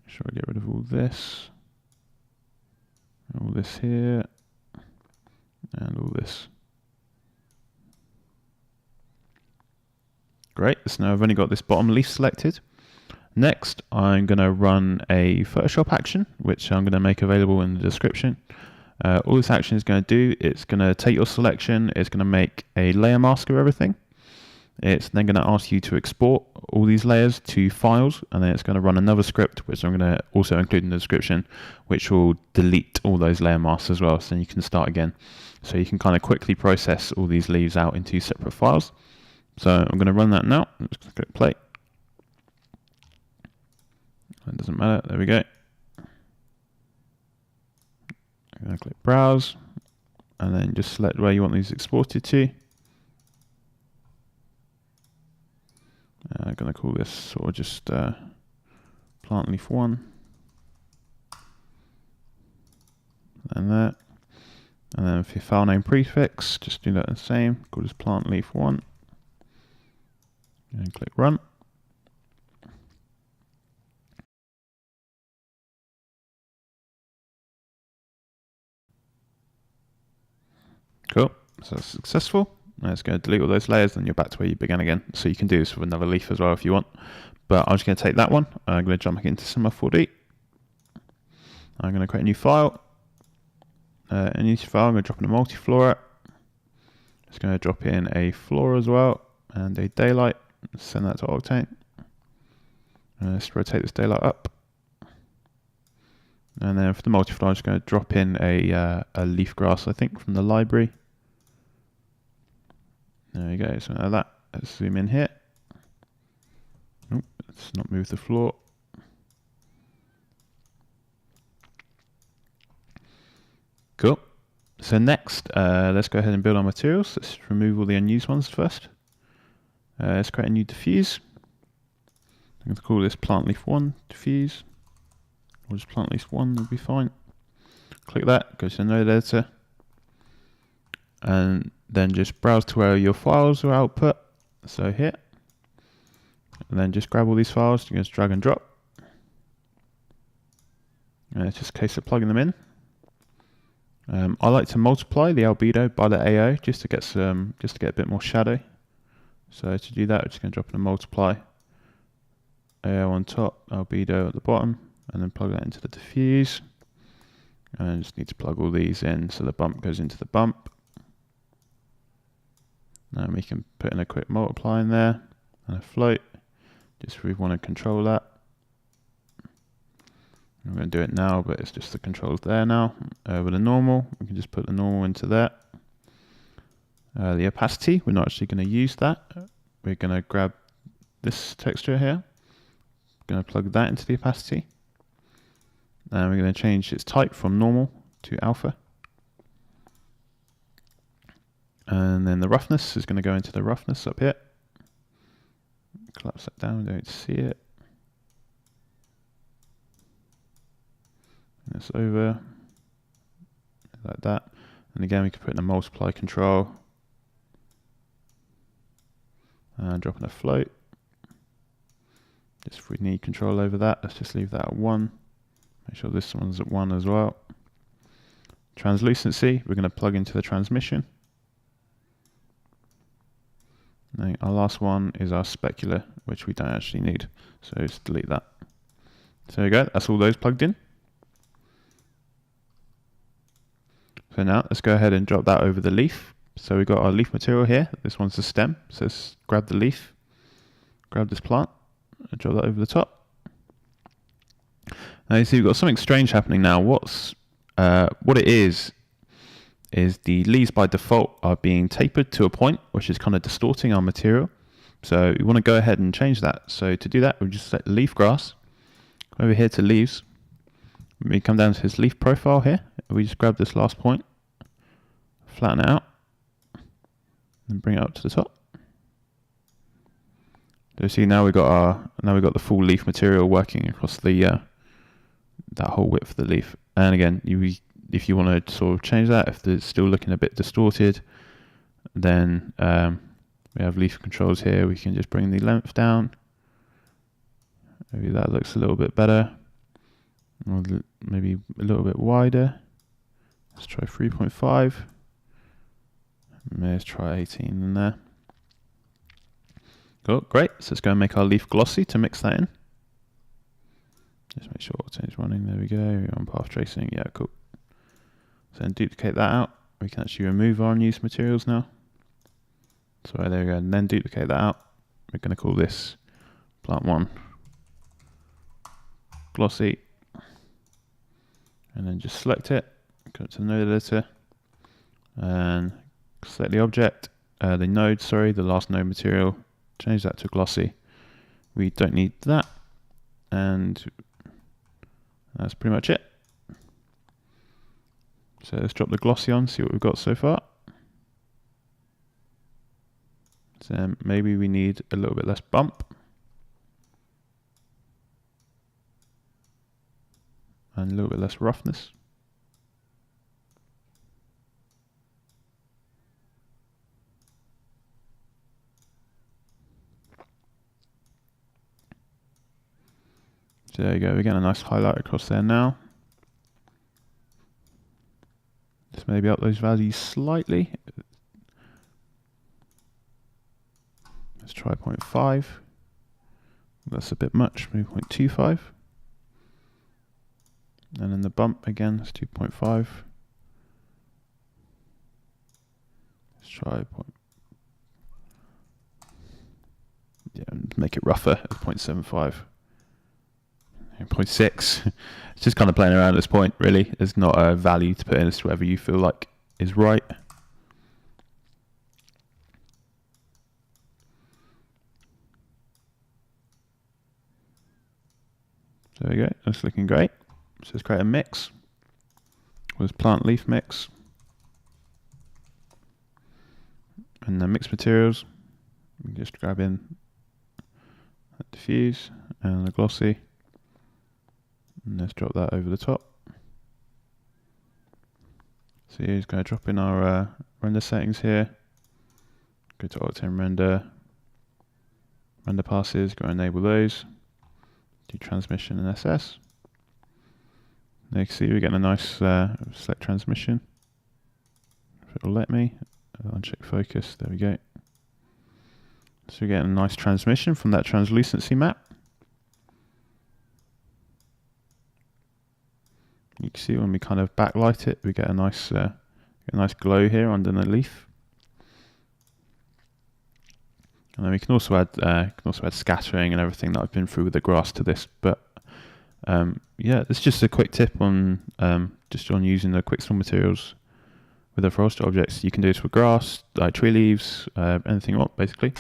Make sure I get rid of all this here, and all this. Great, so now I've only got this bottom leaf selected. Next, I'm going to run a Photoshop action, which I'm going to make available in the description. All this action is going to do, it's going to take your selection, it's going to make a layer mask of everything. It's then going to ask you to export all these layers to files, and then it's going to run another script, which I'm going to also include in the description, which will delete all those layer masks as well, so then you can start again. So you can kind of quickly process all these leaves out into separate files. So I'm going to run that now. I'm just going to click play. It doesn't matter, there we go. I'm going to click browse, and then just select where you want these exported to. I'm going to call this sort of just plant leaf 1. And that. And then for your file name prefix, just do that the same. Call this plant leaf 1. And click run. Cool, so that's successful. Now it's going to delete all those layers, and you're back to where you began again. So you can do this with another leaf as well if you want. But I'm just going to take that one. I'm going to jump back into Cinema4D. I'm going to create a new file. A new file, I'm going to drop in a multi-flora. It's going to drop in a flora as well, and a daylight. Send that to Octane. Let's rotate this daylight up. And then for the multi-flora, I'm just going to drop in a leaf grass, I think, from the library. There we go, something like that. Let's zoom in here. Nope, let's not move the floor. Cool. So next, let's go ahead and build our materials. Let's remove all the unused ones first. Let's create a new diffuse. I'm going to call this plant leaf 1 diffuse. Or just plant leaf 1 will be fine. Click that, go to the node editor. And then just browse to where your files are output. So here. And then just grab all these files, you can just drag and drop. And it's just a case of plugging them in. I like to multiply the albedo by the AO just to get a bit more shadow. So to do that, we're just going to drop in a multiply. AO on top, albedo at the bottom, and then plug that into the diffuse. And I just need to plug all these in so the bump goes into the bump. Now we can put in a quick multiply in there and a float, just if we want to control that. I'm going to do it now, but it's just the controls there now. With a normal, we can just put the normal into there. The opacity, we're not actually going to use that. We're going to grab this texture here. Going to plug that into the opacity. And we're going to change its type from normal to alpha. And then the roughness is going to go into the roughness up here. Collapse that down, don't see it. And it's over like that. And again, we can put in a multiply control. And drop in a float. Just if we need control over that, let's just leave that at 1. Make sure this one's at 1 as well. Translucency, we're going to plug into the transmission. Now, our last one is our specular, which we don't actually need. So just delete that. So there we go, that's all those plugged in. So now let's go ahead and drop that over the leaf. So we've got our leaf material here. This one's the stem. So let's grab the leaf, grab this plant, and drop that over the top. Now you see we've got something strange happening now. What it is the leaves by default are being tapered to a point, which is kind of distorting our material. So we want to go ahead and change that. So to do that, we just select leaf grass, over here to leaves. We come down to his leaf profile here. We just grab this last point, flatten it out, and bring it up to the top. So you see now we've got the full leaf material working across the that whole width of the leaf. And again, if you want to sort of change that, if it's still looking a bit distorted, then we have leaf controls here. We can just bring the length down. Maybe that looks a little bit better. or maybe a little bit wider. Let's try 3.5. Let's try 18 in there. Cool, great. So let's go and make our leaf glossy to mix that in. Just make sure Octane's running. There we go. We're on path tracing. Yeah, cool. So then duplicate that out. We can actually remove our unused materials now. So there we go. And then duplicate that out. We're going to call this plant 1 glossy. And then just select it. Go to the node editor. And select the object. The node, sorry, the last node material. Change that to glossy. We don't need that. And that's pretty much it. So let's drop the glossy on, see what we've got so far. So maybe we need a little bit less bump. And a little bit less roughness. So there you go, we're getting a nice highlight across there now. Just maybe up those values slightly. Let's try 0.5. That's a bit much, maybe 0.25. And then the bump again, it's 2.5. Let's try make it rougher at 0.75. 0.6. It's just kind of playing around at this point, really. There's not a value to put in as to whatever you feel like is right. So there we go, that's looking great. So let's create a mix with plant leaf mix. And then mix materials. We can just grab in that diffuse and the glossy. And let's drop that over the top. So here's going to drop in our render settings here. Go to Octane render passes, go enable those. Do transmission and SS. There you can see we're getting a nice select transmission. If it'll let me, uncheck focus, there we go. So we're getting a nice transmission from that translucency map. You can see when we kind of backlight it, we get a nice glow here under the leaf. And then we can also add scattering and everything that I've been through with the grass to this. But yeah, it's just a quick tip on using the Quixel materials with the frost objects. You can do this with grass, like tree leaves, anything you want, basically.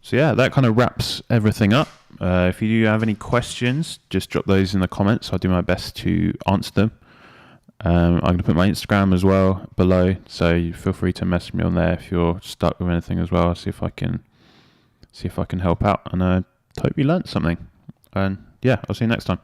So yeah, that kind of wraps everything up. If you do have any questions, just drop those in the comments. I'll do my best to answer them. I'm going to put my Instagram as well below, so you feel free to message me on there if you're stuck with anything as well. See if I can help out, and I hope you learnt something. And yeah, I'll see you next time.